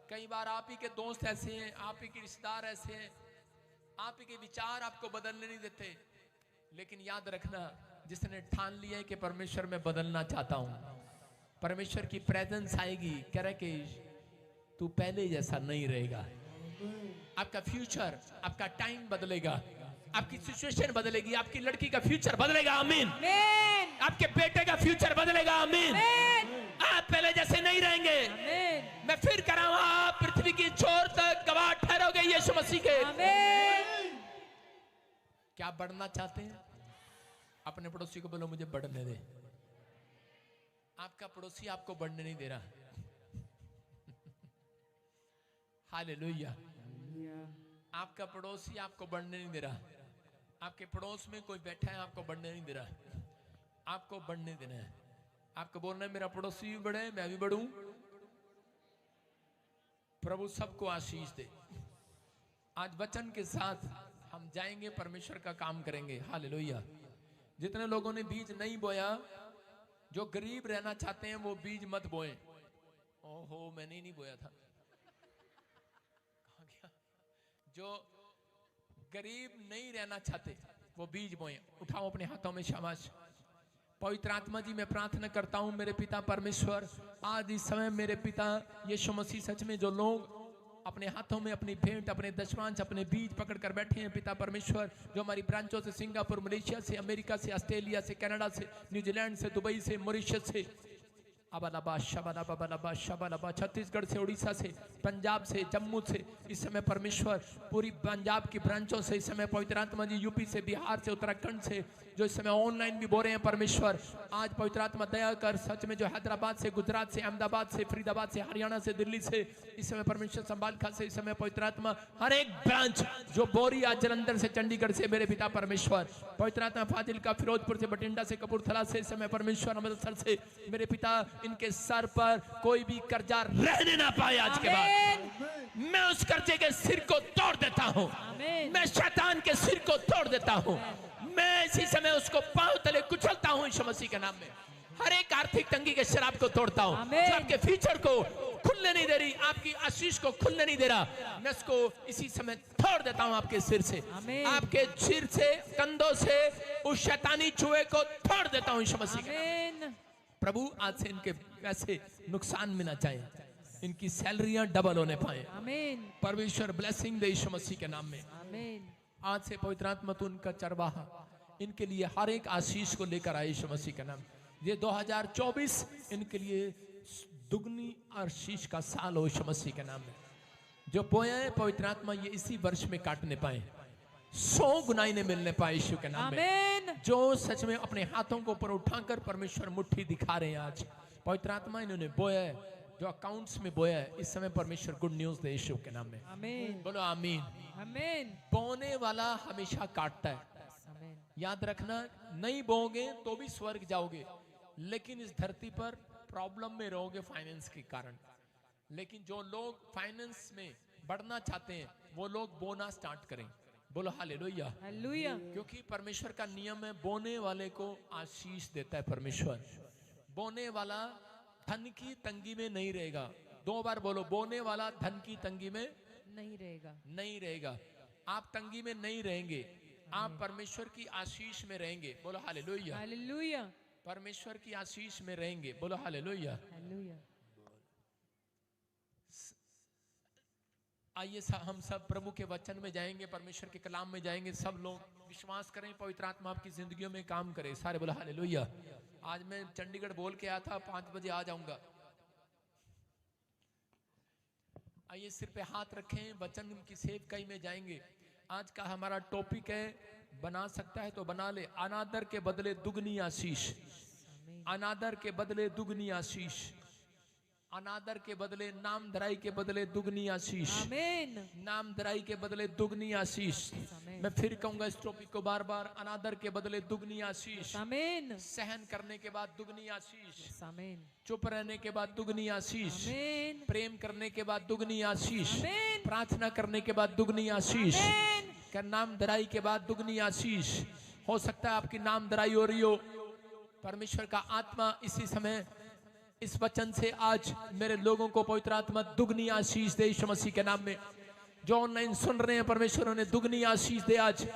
कई बार आप ही के दोस्त ऐसे हैं, आप ही के रिश्तेदार ऐसे हैं, आप ही के विचार आपको बदलने नहीं देते। लेकिन याद रखना, जिसने ठान लिया है कि परमेश्वर में बदलना चाहता हूं, परमेश्वर की प्रेजेंस आएगी, कह रहे कि तू पहले जैसा नहीं रहेगा। आपका फ्यूचर, आपका टाइम बदलेगा, आपकी सिचुएशन बदलेगी, आपकी लड़की का फ्यूचर बदलेगा। आमीन। आपके बेटे का फ्यूचर बदलेगा। आमीन। आप पहले जैसे नहीं रहेंगे। मैं फिर कह रहा हूं, आप पृथ्वी की छोर तक गवाह ठहरोगे यीशु मसीह के। क्या बढ़ना चाहते हैं? अपने पड़ोसी को बोलो मुझे बढ़ने दे। आपका पड़ोसी आपको बढ़ने नहीं दे रहा। हालेलुया। आपका पड़ोसी आपको बढ़ने नहीं दे रहा। आपके पड़ोस में कोई बैठा है, आपको बढ़ने नहीं दे रहा। आपको बढ़ने देना है। आपको बोलना है मेरा पड़ोसी भी बढ़े, मैं भी बढ़ूं। प्रभु सबको आशीष दे। आज वचन के साथ हम जाएंगे, परमेश्वर का काम करेंगे। हालेलुया। जितने लोगों ने बीज नहीं बोया, जो गरीब रहना चाहते हैं वो बीज मत बोएं। ओहो, मैंने ही नहीं बोया था। कहाँ गया? जो गरीब नहीं रहना चाहते वो बीज बोएं। उठाओ अपने हाथों में, शाबाश। पवित्र आत्मा जी, मैं प्रार्थना करता हूं मेरे पिता परमेश्वर, आज इस समय मेरे पिता यीशु मसीह, सच में जो लोग अपने हाथों में अपनी भेंट, अपने दशमांश, अपने बीज पकड़ कर बैठे हैं पिता परमेश्वर, जो हमारी ब्रांचों से सिंगापुर, मलेशिया से, अमेरिका से, ऑस्ट्रेलिया से, कनाडा से, न्यूजीलैंड से, दुबई से, मॉरिशस से, अबालाबा शबालाबा बलाबा शबालाबा, छत्तीसगढ़ से, उड़ीसा से, पंजाब से, जम्मू से, इस समय परमेश्वर पूरी पंजाब की ब्रांचों से, इस समय पवित्र आत्मा जी यूपी से, बिहार से, उत्तराखंड से, जो इस समय ऑनलाइन भी बोल रहे हैं परमेश्वर, आज पवित्र आत्मा दया कर, सच में जो हैदराबाद से, गुजरात से, अहमदाबाद से, फरीदाबाद से, हरियाणा से, दिल्ली से, इस समय परमेश्वर संभाल खा से, इस समय पवित्र आत्मा हर एक ब्रांच जो बोरिया, जलंधर से, चंडीगढ़ से, मेरे पिता परमेश्वर, पवित्र आत्मा फाजिल्का, फिरोजपुर से, बठिंडा से, कपूरथला से, इस समय परमेश्वर अमृतसर से, मेरे पिता इनके सर पर कोई भी कर्जा रहने ना पाए। आज के बाद मैं उस कर्जे के सिर को तोड़ देता हूं, मैं शैतान के सिर को तोड़ देता हूं, मैं इसी समय उसको पांव तले कुचलता हूं यीशु मसीह के नाम में। हर एक आर्थिक तंगी के शराब को तोड़ता हूं, जो आपके फ्यूचर को खुलने नहीं दे रही, आपकी आशीष को खुलने नहीं दे रहा, मैं उसको इसी समय तोड़ देता हूं आपके सिर से, आपके सिर से, कंधों से उस शैतानी चूहे को तोड़ देता हूं यीशु मसीह के नाम में। प्रभु आज से इनके पैसे नुकसान में ना जाए, इनकी सैलरियां डबल होने पाए। परमेश्वर ब्लेसिंग दे यीशु मसीह के नाम में। आज से पवित्र आत्मा तू उनका चरवाहा, इनके लिए हर एक आशीष को लेकर आए यीशु मसीह के नाम। ये 2024 इनके लिए दुगनी आशीष का साल हो यीशु मसीह के नाम में। जो बोया है पवित्र आत्मा ये इसी वर्ष में काटने पाए, 100 गुना इन्हें मिलने पाए यीशु के नाम में। जो सच में अपने हाथों को ऊपर उठाकर परमेश्वर मुट्ठी दिखा रहे हैं, आज पवित्र आत्मा इन्होंने बोया है, जो अकाउंट्स में बोया है, इस समय परमेश्वर गुड न्यूज दे यीशु के नाम में। बोलो आमीन। बोने वाला हमेशा काटता है, याद रखना, नहीं बोओगे तो भी स्वर्ग जाओगे, लेकिन इस धरती पर प्रॉब्लम में रहोगे फाइनेंस के कारण। लेकिन जो लोग फाइनेंस में बढ़ना चाहते हैं वो लोग बोना स्टार्ट करें। बोलो हालेलुया। क्योंकि परमेश्वर का नियम है, बोने वाले को आशीष देता है परमेश्वर। बोने वाला धन की तंगी में नहीं रहेगा। 2 बार बोलो, बोने वाला धन की तंगी में नहीं रहेगा, नहीं रहेगा। आप तंगी में नहीं रहेंगे, आप परमेश्वर की आशीष में रहेंगे। बोलो हालेलुया। हालेलुया। परमेश्वर की आशीष में रहेंगे। बोलो हालेलुया। हालेलुया। आइए हम सब प्रभु के वचन में जाएंगे, परमेश्वर के कलाम में जाएंगे। सब लोग विश्वास करें, पवित्र आत्मा आपकी जिंदगियों में काम करे। सारे बोलो हालेलुया। आज मैं चंडीगढ़ बोल के आया था 5 बजे आ जाऊंगा। आइए सिर पे हाथ रखें, वचन की सेवकाई में जाएंगे। आज का हमारा टॉपिक है, बना सकता है तो बना ले, अनादर के बदले दुगनी आशीष। अनादर के बदले दुगनी आशीष, अनादर के बदले, नामधराई के बदले दुगनी आशीष। नामधराई के बदले दुगनी आशीष। मैं फिर कहूंगा इस टॉपिक को बार बार, अनादर के बदले दुगनी आशीष। सहन करने के बाद दुगनी आशीष। चुप रहने के बाद दुगनी आशीष। प्रेम करने के बाद दुगनी आशीष। प्रार्थना करने के बाद दुगनी आशीष। नामधराई के बाद दुगनी आशीष। हो सकता है आपकी नामधराई हो रही हो, परमेश्वर का आत्मा इसी समय इस वचन से आज मेरे लोगों को पवित्र आत्मा दुगनी आशीष दे यीशु मसीह के नाम में। जो ऑनलाइन सुन रहे हैं, परमेश्वर उन्हें दुगनी आशीष दे। आज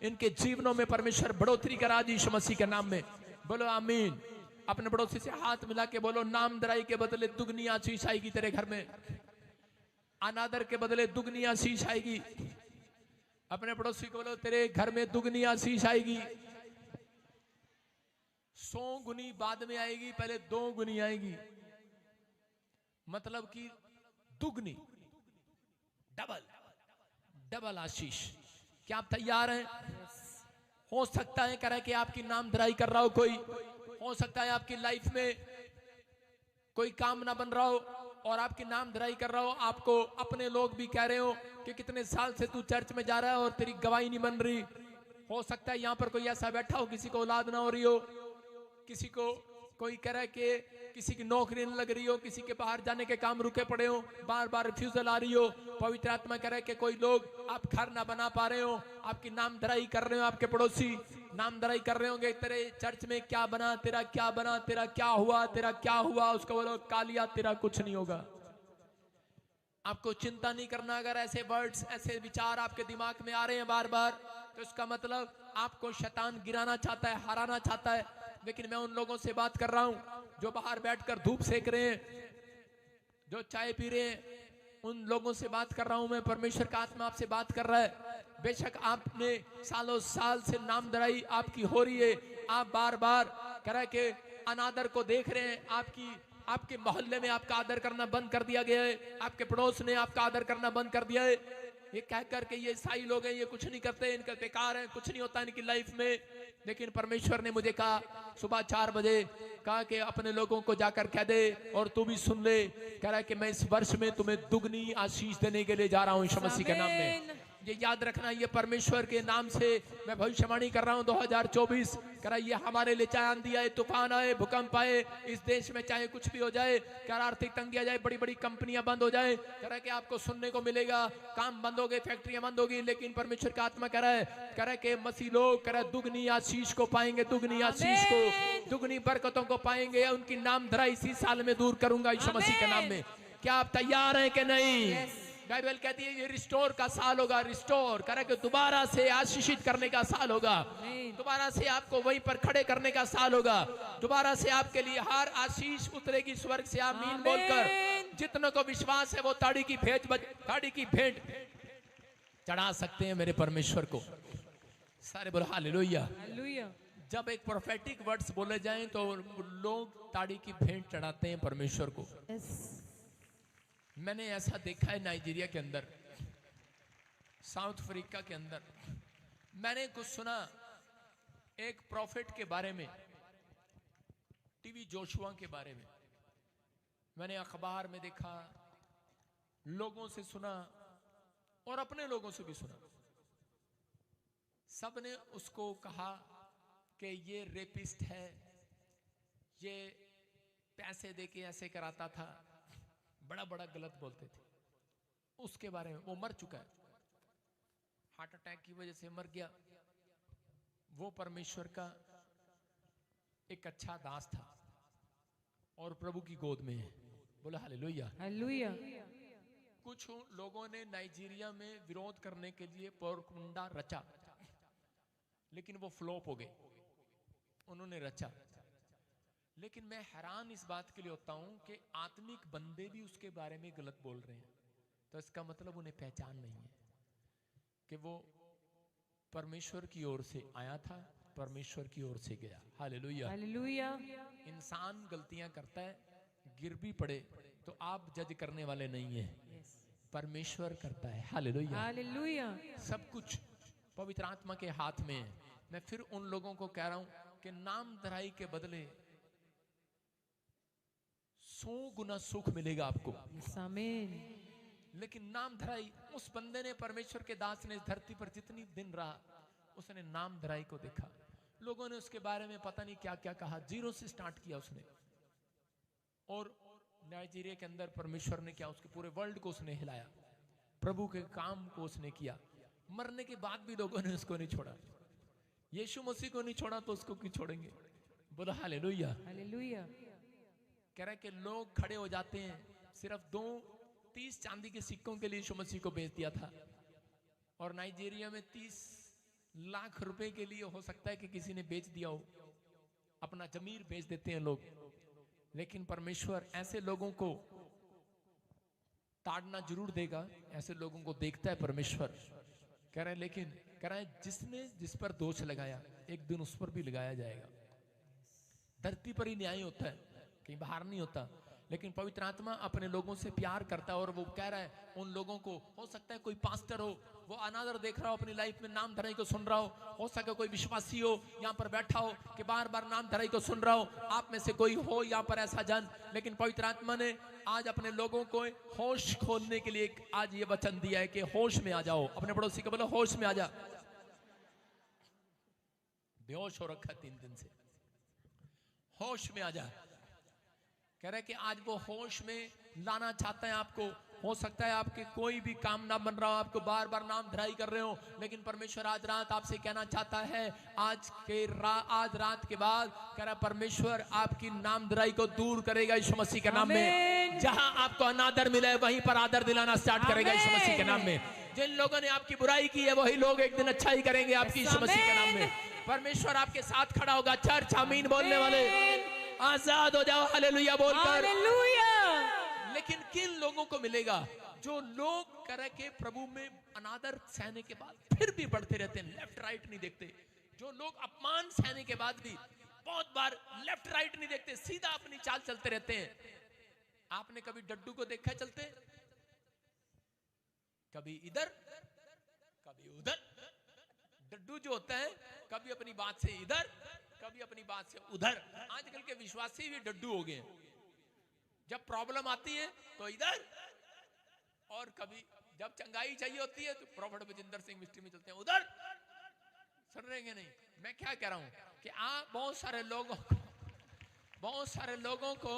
इनके जीवनों में परमेश्वर बढ़ोतरी करा दी यीशु मसीह के नाम में। बोलो आमीन। अपने पड़ोसी से हाथ मिला के बोलो, नामधराई के बदले दुगनी आशीष आएगी तेरे घर में। अनादर के बदले दुगनी आशीष आएगी। अपने पड़ोसी को बोलो, तेरे घर में दुगनी आशीष आएगी। 100 गुनी बाद में आएगी, पहले 2 गुनी आएगी। मतलब कि दुगनी, डबल डबल आशीष। क्या आप तैयार हैं? हो सकता है कह रहा है कि आपकी नामधराई कर रहा हो कोई, हो सकता है आपकी लाइफ में कोई काम ना बन रहा हो और आपकी नामधराई कर रहा हो। आपको अपने लोग भी कह रहे हो कि कितने साल से तू चर्च में जा रहा है और तेरी गवाही नहीं बन रही। हो सकता है यहाँ पर कोई ऐसा बैठा हो, किसी को औलाद ना हो रही हो, किसी को कोई कह रहा है कि किसी की नौकरी नहीं लग रही हो, किसी के बाहर जाने के काम रुके पड़े हो, बार बार रिफ्यूजल आ रही हो, पवित्र आत्मा कह रहा है कि कोई लोग आप घर ना बना पा रहे हो, आपकी नामधराई कर रहे हो, आपके पड़ोसी नामधराई कर रहे होंगे, तेरे चर्च में क्या बना, तेरा क्या बना, तेरा क्या हुआ, तेरा क्या हुआ। उसको बोलो कालिया तेरा कुछ नहीं होगा। आपको चिंता नहीं करना। अगर ऐसे वर्ड्स, ऐसे विचार आपके दिमाग में आ रहे हैं बार बार, तो इसका मतलब आपको शैतान गिराना चाहता है, हराना चाहता है। लेकिन मैं उन लोगों से बात कर रहा हूं जो बाहर बैठकर धूप सेक रहे हैं, जो चाय पी रहे हैं, उन लोगों से बात कर रहा हूं मैं। परमेश्वर का आत्मा आपसे बात कर रहा है। बेशक आपने सालों साल से नामधराई आपकी हो रही है, आप बार बार कह के अनादर को देख रहे हैं, आपके मोहल्ले में आपका आदर करना बंद कर दिया गया है, आपके पड़ोस ने आपका आदर करना बंद कर दिया है। ये कह करके ये ईसाई लोग हैं, ये कुछ नहीं करते, इनका बेकार है, कुछ नहीं होता इनकी लाइफ में। लेकिन परमेश्वर ने मुझे कहा सुबह 4 बजे, कहा कि अपने लोगों को जाकर कह दे, और तू भी सुन ले, कह रहा है कि मैं इस वर्ष में तुम्हें दुगनी आशीष देने के लिए जा रहा हूं यीशु मसीह के नाम में। ये याद रखना, ये परमेश्वर के नाम से मैं भविष्यवाणी कर रहा हूं। 2024 कह रहा है ये हमारे लिए, चाहे आंधी आए, तूफान आए, भूकंप आए, इस देश में चाहे कुछ भी हो जाए, कह रहा आर्थिक तंगी आ जाए, बड़ी बड़ी कंपनियां बंद हो जाए, कह रहा है कि आपको सुनने को मिलेगा, काम बंद हो गए, फैक्ट्रियां बंद होगी, लेकिन परमेश्वर का आत्मा कह रहा है कि मसीह लोग कह रहा है दुगनी आशीष को पाएंगे, दुगनी आशीष को, दुगनी बरकतों को पाएंगे। उनकी नामधराई इसी साल में दूर करूंगा यीशु मसीह के नाम में। क्या आप तैयार हैं कि नहीं? बाइबल कहती है ये रिस्टोर का साल होगा, रिस्टोर करे कि दोबारा से आशीषित करने का साल होगा, दोबारा से आपको वहीं पर खड़े करने का साल होगा, दोबारा से आपके लिए हर आशीष उतरेगी स्वर्ग से। आमीन बोलकर जितनों को विश्वास है वो ताड़ी की भेंट चढ़ा सकते हैं मेरे परमेश्वर को। सारे बोलो हालेलुया। जब एक प्रोफेटिक वर्ड्स बोले जाएं तो लोग ताड़ी की भेंट चढ़ाते हैं परमेश्वर को। मैंने ऐसा देखा है नाइजीरिया के अंदर, साउथ अफ्रीका के अंदर। मैंने कुछ सुना एक प्रॉफिट के बारे में, टीवी जोशुआ के बारे में। मैंने अखबार में देखा, लोगों से सुना और अपने लोगों से भी सुना। सबने उसको कहा कि ये रेपिस्ट है, ये पैसे देके ऐसे कराता था, बड़ा बड़ा गलत बोलते थे उसके बारे में। वो मर चुका है, हार्ट अटैक की वजह से मर गया। वो परमेश्वर का एक अच्छा दास था और प्रभु की गोद में है। बोला हालेलुया। हालेलुया। कुछ लोगों ने नाइजीरिया में विरोध करने के लिए पोरकुंडा रचा, लेकिन वो फ्लॉप हो गए। उन्होंने रचा, लेकिन मैं हैरान इस बात के लिए होता हूं कि आत्मिक बंदे भी उसके बारे में गलत बोल रहे हैं। तो इसका मतलब उन्हें पहचान नहीं है कि वो परमेश्वर की ओर से आया था, परमेश्वर की ओर से गया। हालेलुया। हालेलुया। इंसान गलतियां करता है, गिर भी पड़े तो आप जज करने वाले नहीं है, परमेश्वर करता है। हालेलुया। हालेलुया। सब कुछ पवित्र आत्मा के हाथ में है। मैं फिर उन लोगों को कह रहा हूं कि नामधराई के बदले 100 गुना सुख मिलेगा आपको। आमीन। लेकिन नामधराई, उस बंदे ने, परमेश्वर के दास ने इस धरती पर जितनी दिन रहा, उसने नामधराई को देखा। लोगों ने उसके बारे में पता नहीं क्या क्या कहा, जीरो से स्टार्ट किया उसने। और नाइजीरिया के अंदर परमेश्वर ने क्या, उसके पूरे वर्ल्ड को उसने हिलाया, प्रभु के काम को उसने किया। मरने के बाद भी लोगों ने उसको नहीं छोड़ा। यीशु मसीह को नहीं छोड़ा तो उसको क्यों छोड़ेंगे? बोलो हालेलुया। हालेलुया। कह रहा है कि लोग खड़े हो जाते हैं, सिर्फ 30 चांदी के सिक्कों के लिए यीशु मसीह को बेच दिया था। और नाइजीरिया में 30 लाख रुपए के लिए हो सकता है कि किसी ने बेच दिया हो, अपना जमीर बेच देते हैं लोग। लेकिन परमेश्वर ऐसे लोगों को ताड़ना जरूर देगा, ऐसे लोगों को देखता है परमेश्वर। कह रहे हैं, लेकिन कह रहा है जिसने जिस पर दोष लगाया एक दिन उस पर भी लगाया जाएगा। धरती पर ही न्याय होता है, कहीं बाहर नहीं होता। लेकिन पवित्र आत्मा अपने लोगों से प्यार करता है और वो कह रहा है उन लोगों को, हो सकता है कोई पास्टर हो, वो अनादर देख रहा हो अपनी लाइफ में, नाम धराई को सुन रहा हो सके कोई विश्वासी हो यहाँ पर बैठा हो कि बार बार नाम धराई को सुन रहा हो, आप में से कोई हो यहाँ पर ऐसा जन। लेकिन पवित्र आत्मा ने आज अपने लोगों को होश खोलने के लिए आज ये वचन दिया है कि होश में आ जाओ। अपने पड़ोसी को बोलो होश में आ जा। बेहोश हो रखा 3 दिन से, होश में आ जा। कह रहे कि आज वो होश में लाना चाहता है आपको। हो सकता है आपके कोई भी काम ना बन रहा हो, आपको बार बार नाम धराई कर रहे हो, लेकिन परमेश्वर आज रात आपसे कहना चाहता है, आज रात के बाद कह रहा परमेश्वर आपकी नाम धराई को दूर करेगा यीशु मसीह के नाम में। जहां आपको अनादर मिले वहीं पर आदर दिलाना स्टार्ट करेगा यीशु मसीह के नाम में। जिन लोगों ने आपकी बुराई की है वही लोग एक दिन अच्छाई करेंगे आपकी यीशु मसीह के नाम में। परमेश्वर आपके साथ खड़ा होगा। चर्च आमीन बोलने वाले आजाद हो जाओ हालेलुया बोलकर। लेकिन किन लोगों को मिलेगा? जो लोग कर के प्रभु में अनादर सहने के बाद फिर भी बढ़ते रहते हैं, लेफ्ट राइट नहीं देखते। जो लोग अपमान सहने के बाद भी बहुत बार लेफ्ट राइट नहीं देखते, सीधा अपनी चाल चलते रहते हैं। आपने कभी डड्डू को देखा चलते? कभी इधर कभी उधर। डड्डू जो होता है कभी अपनी बात से इधर कभी अपनी बात से उधर। आजकल के विश्वासी भी डड्डू हो गए। जब प्रॉब्लम आती है तो इधर, और कभी जब चंगाई चाहिए होती है तो प्रॉफेट बजिंदर सिंह मिस्ट्री में चलते हैं उधर। सुन रहे हैं नहीं? मैं क्या कह रहा हूं कि आप बहुत सारे लोगों को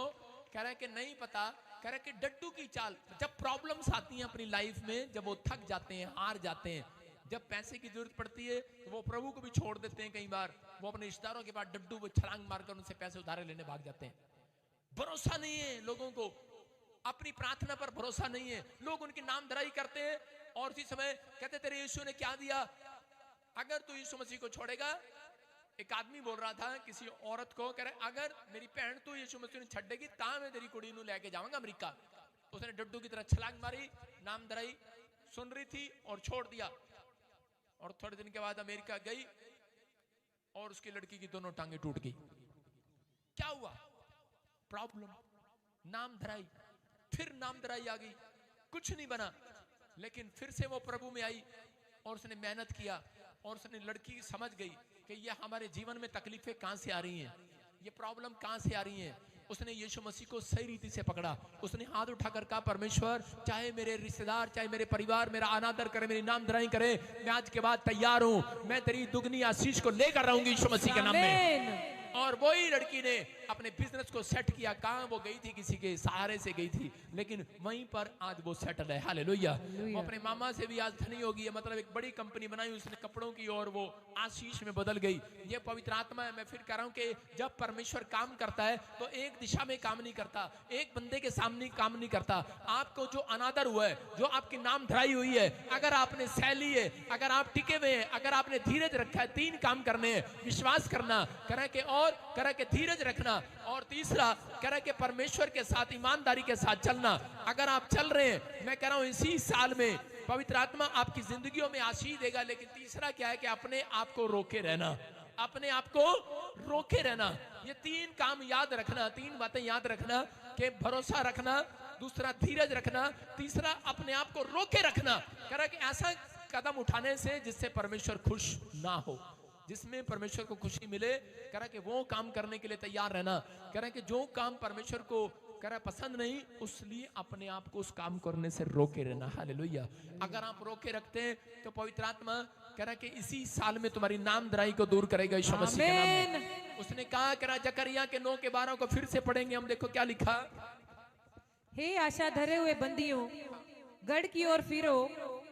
कह रहे कि नहीं पता, कह रहे कि डड्डू की चाल। जब प्रॉब्लम्स आती हैं अपनी लाइफ में, जब वो थक जाते हैं, हार जाते हैं, जब पैसे की जरूरत पड़ती है तो वो प्रभु को भी छोड़ देते हैं। कई बार वो अपने रिश्तेदारों के पास डड्डू वो छलांग मारकर उनसे पैसे उधारे लेने भाग जाते हैं। भरोसा नहीं है लोगों को, अपनी प्रार्थना पर भरोसा नहीं है। लोग उनकी नाम धराई करते हैं और उसी समय कहते तेरे यीशु ने क्या दिया। अगर तू यीशु मसीह को छोड़ेगा, एक आदमी बोल रहा था किसी औरत को, कह रहे अगर मेरी बहन तू यीशु मसीह ने छड़ देगी ता मैं तेरी कुड़ी नू लेके जाऊंगा अमेरिका। उसने डड्डू की तरह छलांग मारी, नाम धराई, सुन रही थी और छोड़ दिया। और थोड़े दिन के बाद अमेरिका गई और उसकी लड़की की दोनों टांगे टूट गई। क्या हुआ? प्रॉब्लम, नाम धराई। फिर नाम धराई आ गई, कुछ नहीं बना। लेकिन फिर से वो प्रभु में आई और उसने मेहनत किया और उसने लड़की समझ गई कि ये हमारे जीवन में तकलीफें कहां से आ रही हैं, ये प्रॉब्लम कहां से आ रही हैं। उसने यीशु मसीह को सही रीति से पकड़ा। उसने हाथ उठाकर कहा परमेश्वर चाहे मेरे रिश्तेदार, चाहे मेरे परिवार मेरा अनादर करे, मेरी नाम धराई करे, मैं आज के बाद तैयार हूं, मैं तेरी दुगनी आशीष को लेकर रहूंगी यीशु मसीह के नाम में। और वही लड़की ने अपने बिजनेस को सेट किया। कहां वो गई थी? किसी के सहारे से गई थी, लेकिन वहीं पर आज वो सेटल है। हालेलुया। वो अपने मामा से भी आज धनी होगी, मतलब एक बड़ी कंपनी बनाई उसने कपड़ों की और वो आशीष में बदल गई। ये पवित्र आत्मा है। मैं फिर कह रहा हूं कि जब परमेश्वर काम करता है तो एक दिशा में काम नहीं करता, एक बंदे के सामने काम नहीं करता। आपको जो अनादर हुआ है, जो आपकी नाम धराई हुई है, अगर आपने सह ली है, अगर आप टिके हुए हैं, अगर आपने धीरज रखा है, 3 काम करने हैं। विश्वास करना, कह के और कह के धीरज रखना, और तीसरा कह के परमेश्वर के साथ ईमानदारी के साथ चलना। अगर आप चल रहे हैं, मैं कह रहा हूं इसी साल में पवित्र आत्मा आपकी जिंदगियों में आशीष देगा। लेकिन तीसरा क्या है कि अपने आप को रोके रहना, अपने आप को रोके रहना। ये 3 काम याद रखना, 3 बातें याद रखना कि भरोसा रखना, दूसरा धीरज रखना, तीसरा अपने आप को रोके रखना। कह रहा कि ऐसा कदम उठाने से जिससे परमेश्वर खुश ना हो, जिसमें परमेश्वर को खुशी मिले। कह रहा कि वो काम करने के लिए तैयार रहना। कह रहा कि जो काम परमेश्वर को कह रहा पसंद नहीं, उसलिए अपने आप को उस काम करने से रोके रहना। हालेलुया। अगर आप रोके रखते हैं तो पवित्र आत्मा कह रहा कि इसी साल में तुम्हारी नाम धराई को दूर करेगा यीशु मसीह के नाम में। उसने कहा, कह रहा जकरिया के 9 के 12 को फिर से पढ़ेंगे हम। देखो क्या लिखा। हे आशा धरे हुए बंदियों, गढ़ की ओर फिरो,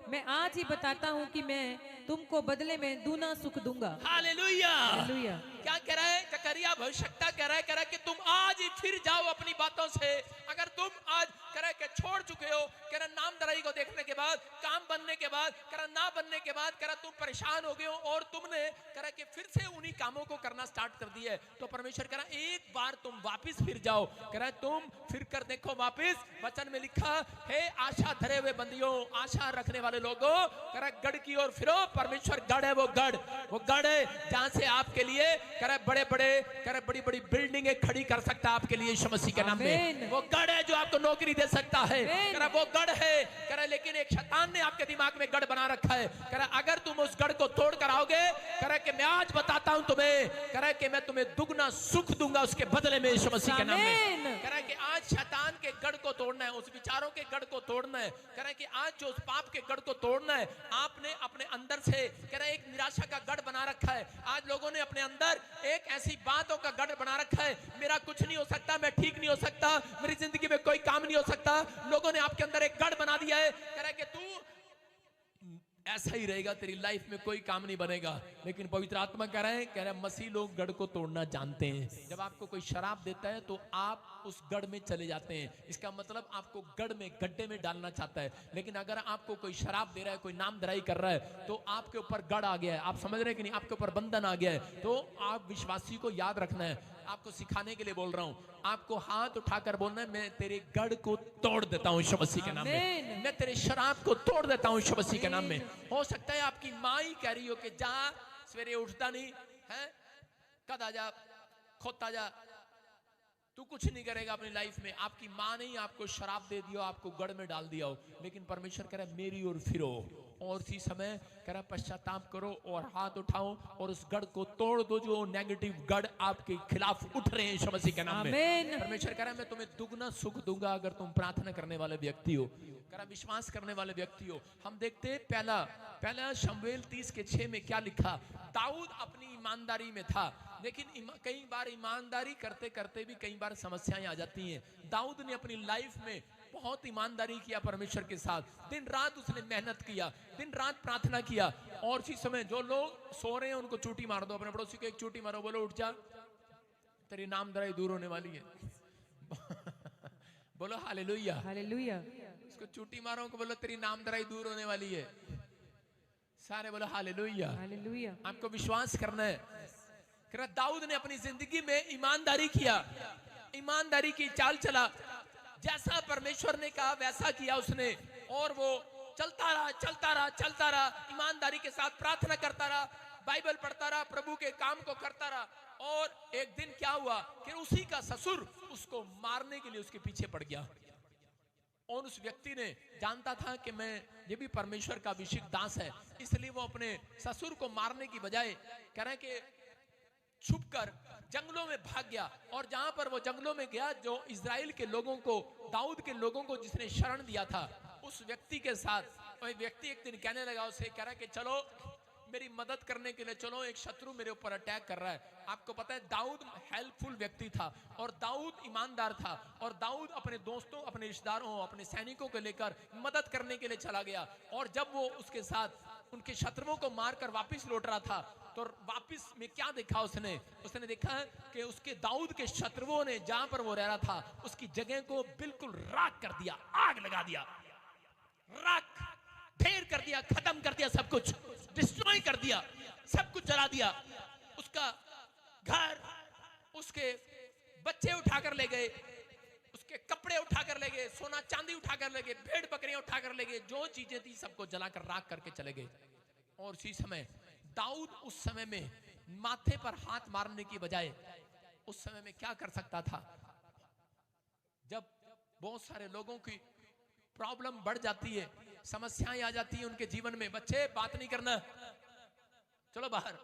मैं आज ही बताता हूँ कि मैं तुमको बदले में दूना सुख दूंगा। हालेलुया। हालेलुया। क्या कह रहा है जकरिया? भविष्यता कह रहा है कि तुम आज ही फिर जाओ अपनी बातों से। अगर तुम आज कह रहा है कि छोड़ चुके हो, कह रहा नाम धराई को देखने के बाद, काम बनने के बाद, कह रहा ना बनने के बाद, कह रहा तुम परेशान हो गए हो और तुमने कह रहा कि फिर से उन्हीं कामों को करना स्टार्ट कर दिया है, तो परमेश्वर कह रहा एक बार तुम वापिस फिर जाओ। कह रहा तुम फिर कर देखो वापिस। वचन में लिखा है, आशा धरे हुए बंदियों, आशा रखने वाले लोगों, कह रहा गढ़ की ओर फिरो। परमेश्वर गढ़ है, वो गढ़ है जहां से आपके लिए कह रहा बड़े बड़ी बिल्डिंगें खड़ी कर सकता है आपके लिए यीशु मसीह के नाम में। वो गढ़ है जो आपको नौकरी दे सकता है। कह रहा वो गढ़ है। कह रहा लेकिन एक शैतान ने आपके दिमाग में गढ़ बना रखा है। कह रहा अगर तुम उस गढ़ को तोड़ कर आओगे, कह रहा कि मैं आज बताता हूं तुम्हें, कह रहा कि मैं तुम्हें दुगना सुख दूंगा उसके बदले में यीशु मसीह के नाम में। कह रहा कि आज शैतान के गढ़ को तोड़ना है, उस विचारों के गढ़ को तोड़ना है। कह रहे हैं कि आज जो उस पाप के गढ़ को तोड़ना है, आपने अपने अंदर से कह रहे हैं एक निराशा का गढ़ बना रखा है। आज लोगों ने अपने अंदर एक ऐसी बातों का गढ़ बना रखा है, मेरा कुछ नहीं हो सकता, मैं ठीक नहीं हो सकता, मेरी जिंदगी में कोई काम नहीं हो सकता। लोगों ने आपके अंदर एक गढ़ बना दिया है। कह रहा है कि तू ऐसा ही रहेगा, तेरी लाइफ में कोई काम नहीं बनेगा। लेकिन पवित्र आत्मा कह रहे हैं मसीह लोग गढ़ को तोड़ना जानते हैं। जब आपको कोई शराब देता है तो आप उस गढ़ में चले जाते हैं, इसका मतलब आपको गढ़ में, गड्ढे में डालना चाहता है। लेकिन अगर आपको कोई शराब दे रहा है, कोई नामधराई कर रहा है, तो आपके ऊपर गढ़ आ गया है। आप समझ रहे हैं कि नहीं? आपके ऊपर बंधन आ गया है। तो आप विश्वासी को याद रखना है, आपको सिखाने के लिए बोल रहा हूं। आपको हाथ उठाकर बोलना है, मैं तेरे गढ़ को तोड़ देता हूं यीशु मसीह के नाम में, मैं तेरे शराब को तोड़ देता हूं यीशु मसीह के नाम में। हो सकता है आपकी माँ ही कह रही हो कि जा, सवेरे उठता नहीं है, कद आ जा, खोता जा, तू कुछ नहीं करेगा अपनी लाइफ में। आपकी माँ ने ही आपको शराब दे दिया, आपको गढ़ में डाल दिया हो। लेकिन परमेश्वर कह रहा है मेरी ओर फिरो, और इसी समय कह रहा पश्चाताप करो और हाथ उठाओ और उस गढ़ को तोड़ दो जो नेगेटिव गढ़ आपके खिलाफ उठ रहे हैं यीशु मसीह के नाम में। परमेश्वर कह रहा है मैं तुम्हें दुगना सुख दूंगा अगर तुम प्रार्थना करने वाले व्यक्ति हो, कह रहा विश्वास करने वाले व्यक्ति हो। हम देखते हैं पहला शमूएल 30:6 में क्या लिखा। दाऊद अपनी ईमानदारी में था, लेकिन कई बार ईमानदारी करते करते भी कई बार समस्याएं आ जाती हैं। दाऊद ने अपनी लाइफ में बहुत ईमानदारी किया परमेश्वर के साथ, दिन रात उसने मेहनत किया, दिन रात प्रार्थना किया। और इसी समय जो लोग सो रहे हैं उनको चूटी मार दो, अपने पड़ोसी को एक चूटी मारो, बोलो उठ जा, तेरी नामधराई दूर होने वाली है। बोलो हालेलुया, हालेलुया। उसको चूटी मारो, को बोलो तेरी नामधराई दूर होने वाली है। सारे बोलो हालेलुया, हालेलुया। आपको विश्वास करना है। दाऊद ने अपनी जिंदगी में ईमानदारी किया, ईमानदारी की चाल चला, जैसा परमेश्वर ने कहा वैसा किया उसने। और वो चलता रहा, ईमानदारी के साथ प्रार्थना करता रहा, बाइबल पढ़ता रहा, प्रभु के काम को करता रहा। और एक दिन क्या हुआ कि उसी का ससुर उसको मारने के लिए उसके पीछे पड़ गया। और उस व्यक्ति ने जानता था कि मैं ये भी परमेश्वर का अभिषिक्त दास है, इसलिए वो अपने ससुर को मारने की बजाय कह रहे कि छुपकर जंगलों में भाग गया। और जहां पर वो जंगलों में गया, जो इजराइल के लोगों को, दाऊद के लोगों को जिसने शरण दिया था, उस व्यक्ति के साथ वही व्यक्ति एक दिन कहने लगा उसे, कह रहा है कि चलो मेरी मदद करने के लिए चलो, एक शत्रु मेरे ऊपर अटैक कर रहा है। आपको पता है दाऊद हेल्पफुल व्यक्ति था और दाऊद ईमानदार था, और दाऊद अपने दोस्तों, अपने रिश्तेदारों, अपने सैनिकों को लेकर मदद करने के लिए चला गया। और जब वो उसके साथ उनके शत्रुओं को मारकर वापस लौट रहा था, तो वापस में क्या देखा उसने देखा कि उसके दाऊद के शत्रुओं ने जहां पर वो रह रहा था उसकी जगह को बिल्कुल राख कर दिया, आग लगा दिया, राख ढेर कर दिया, खत्म कर दिया, सब कुछ डिस्ट्रॉय कर दिया, सब कुछ जला दिया। उसका घर, उसके बच्चे उठाकर ले गए, उसके कपड़े उठाकर ले गए, सोना चांदी उठाकर ले गए, भेड़ बकरियां उठाकर ले गए, जो चीजें थी सबको जलाकर राख करके चले गए। और उसी समय दाऊद उस समय में माथे पर हाथ मारने की बजाय उस समय में क्या कर सकता था? जब बहुत सारे लोगों की प्रॉब्लम बढ़ जाती है, समस्याएं आ जाती है उनके जीवन में, बच्चे बात नहीं करना, चलो बाहर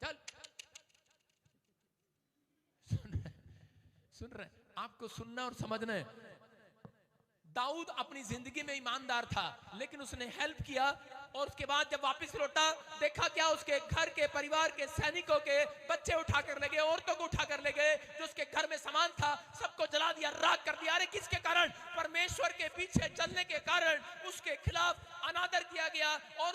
चल, सुन रहे, आपको सुनना और समझना है। दाऊद अपनी जिंदगी में ईमानदार था, लेकिन उसने हेल्प किया। और उसके बाद जब वापस लौटा, देखा क्या, उसके घर के परिवार के सैनिकों के बच्चे उठाकर ले गए, औरतों को उठाकर ले गए, जो उसके घर में सामान था सबको जला दिया, राख कर दिया। अरे किसके कारण? परमेश्वर के पीछे चलने के कारण उसके खिलाफ अनादर किया गया। और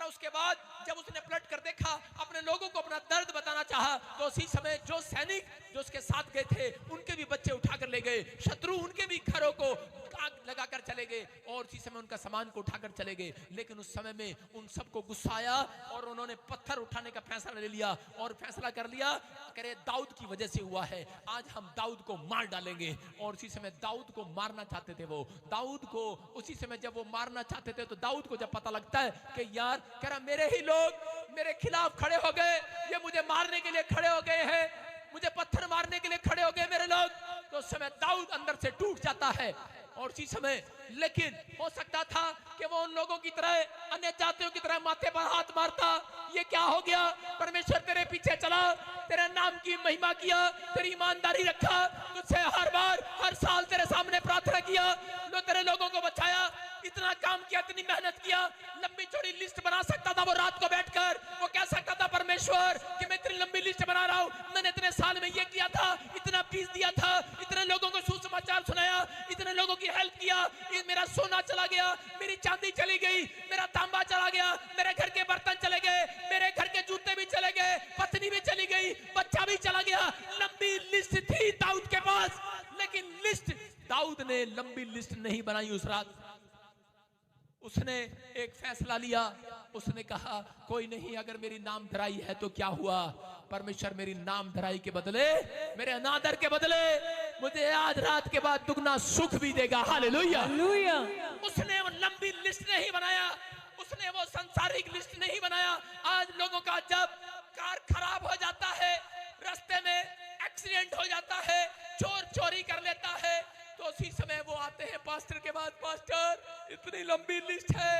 उसके बाद जब उसने पलट कर देखा, अपने लोगों को अपना दर्द बताना चाहा, तो उसी समय जो सैनिक जो उसके साथ गए थे उनके भी बच्चे उठाकर ले गए, शत्रु उनके भी घरों को आग लगाकर चले गए, और उसी समय उनका सामान को उठाकर चले गए। लेकिन उस समय में उन सबको गुस्सा आया और उन्होंने पत्थर उठाने का फैसला ले लिया, और फैसला कर लिया, करे दाऊद की वजह से हुआ है, आज हम दाऊद को मार डालेंगे। और उसी समय दाऊद को मारना चाहते थे वो, दाऊद को उसी समय जब वो मारना चाहते थे, तो दाऊद को जब पता लगता है कि यार कह रहा मेरे ही लोग मेरे खिलाफ खड़े हो गए, ये मुझे मारने के लिए खड़े हो गए हैं, मुझे पत्थर मारने के लिए खड़े हो गए मेरे लोग, तो उस समय दाऊद अंदर से टूट जाता है। और उसी समय, लेकिन हो सकता था कि वो उन लोगों की तरह, अन्य जातियों की तरह माथे पर हाथ मारता, ये क्या हो गया, परमेश्वर तेरे पीछे चला, तेरे नाम की महिमा किया, तेरी ईमानदारी रखा, तुझसे हर बार हर साल तेरे सामने प्रार्थना किया, लो दाऊद ने लंबी लिस्ट नहीं बनाई उस रात। उसने एक फैसला लिया, उसने कहा कोई नहीं, अगर मेरी नाम धराई है तो क्या हुआ, परमेश्वर मेरी नाम धराई के बदले, मेरे अनादर के बदले मुझे आज रात के बाद दुगना सुख भी देगा। हालेलुया। हालेलुया। उसने वो लंबी लिस्ट नहीं बनाया, उसने वो सांसारिक लिस्ट नहीं बनाया। आज लोगों का जब कार खराब हो जाता है, रास्ते में एक्सीडेंट हो जाता है, चोर चोरी कर लेता है, तो उसी समय वो आते हैं पास्टर के बाद, पास्टर इतनी लंबी लिस्ट है,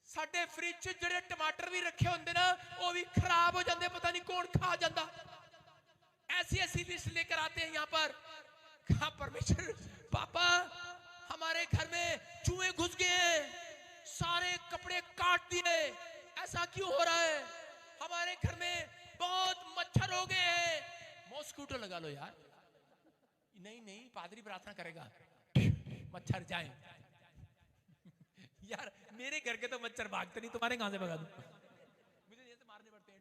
साडे फ्रिज च जेडे टमाटर भी रखे होंगे ना वो भी खराब हो जाते, पता नहीं कौन खा जाता। ऐसी ऐसी लिस्ट लेकर आते हैं यहाँ पर। कहा परमेश्वर, पापा हमारे घर में चूहे घुस गए हैं, सारे कपड़े काट दिए, ऐसा क्यों हो रहा है, हमारे घर में बहुत मच्छर हो गए हैं। मॉस्किटो लगा लो यार। नहीं नहीं, पादरी प्रार्थना करेगा मच्छर जाए। यार मेरे घर के तो मच्छर भागते नहीं, तुम्हारे कहां से भगा दूं, मुझे जैसे मारने पड़ते हैं।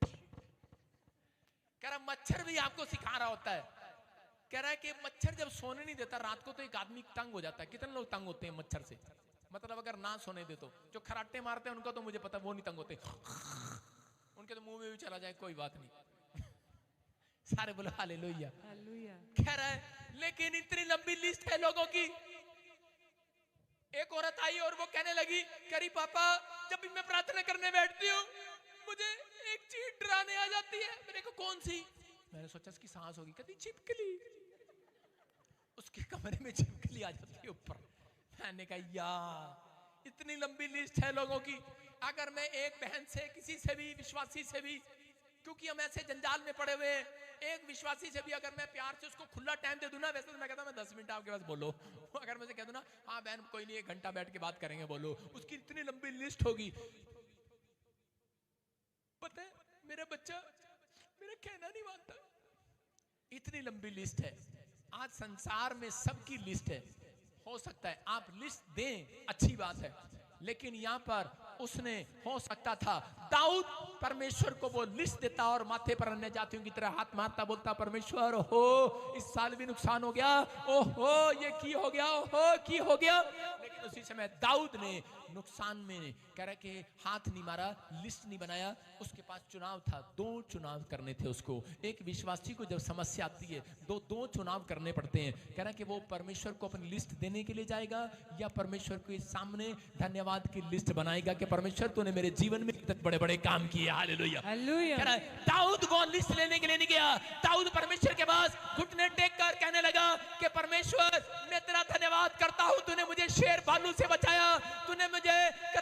कह रहा मच्छर भी आपको सिखा रहा होता है। कह रहा है कि मच्छर जब सोने नहीं देता रात को तो एक आदमी तंग हो जाता है। कितने लोग तंग होते हैं मच्छर से, मतलब अगर ना सोने दे तो। जो खराटे मारते हैं उनको तो मुझे पता वो नहीं तंग होते, उनके तो मुंह में भी चला जाए कोई बात नहीं। सारे बोलो हालेलुया। हालेलुया। कह रहा है लेकिन इतनी लंबी लिस्ट है लोगों की। एक औरत आई और वो कहने लगी, करी पापा जब भी मैं प्रार्थना करने बैठती हूँ मुझे एक चीज डराने आ जाती है। मैंने कहा कौन सी? मैंने सोचा इसकी सांस होगी, कहती छिपकली। उसके कमरे में छिपकली आ जाती है ऊपर। मैंने कहा यार इतनी लंबी लिस्ट है लोगों की। अगर मैं एक बहन से, किसी से भी, विश्वासी से भी, क्योंकि हम ऐसे जंजाल में पड़े हुए हैं, एक विश्वासी से भी अगर मैं प्यार से उसको खुला टाइम दे दूं ना, वैसे तो मैं कहता हूं मैं 10 मिनट आपके पास बोलो, अगर मैं से कह दूं ना हाँ बहन कोई नहीं 1 घंटा बैठ के बात करेंगे बोलो, उसकी इतनी लंबी लिस्ट होगी। पता है मेरा बच्चा मेरा कहना नहीं मानता, इतनी लंबी लिस्ट है। आज संसार में सबकी लिस्ट है। हो सकता है आप लिस्ट दें, अच्छी बात है, लेकिन यहाँ पर उसने हो सकता था दाऊद परमेश्वर को वो लिस्ट देता और माथे पर अन्य जातियों की तरह हाथ मारता, बोलता परमेश्वर हो इस साल भी नुकसान हो गया, ओहो ये की हो गया, ओहो की हो गया। लेकिन उसी समय दाऊद ने नुकसान में कह रहा कि हाथ नहीं मारा, लिस्ट नहीं बनाया। उसके पास चुनाव था, 2 चुनाव करने थे उसको। एक विश्वासी को जब समस्या आती है दो चुनाव करने पड़ते हैं। कह रहा कि वो परमेश्वर को अपनी लिस्ट देने के लिए जाएगा या परमेश्वर के सामने धन्यवाद की लिस्ट बनाएगा कि परमेश्वर तूने मेरे जीवन में इतने बड़े बड़े काम किए। हालेलुया। हालेलुया। कह रहा है दाऊद वो लिस्ट लेने के लिए नहीं गया। दाऊद परमेश्वर के पास घुटने टेक कर कहने लगा कि परमेश्वर मैं तेरा धन्यवाद करता हूं, तूने मुझे शेर भालू से बचाया, तूने मुझे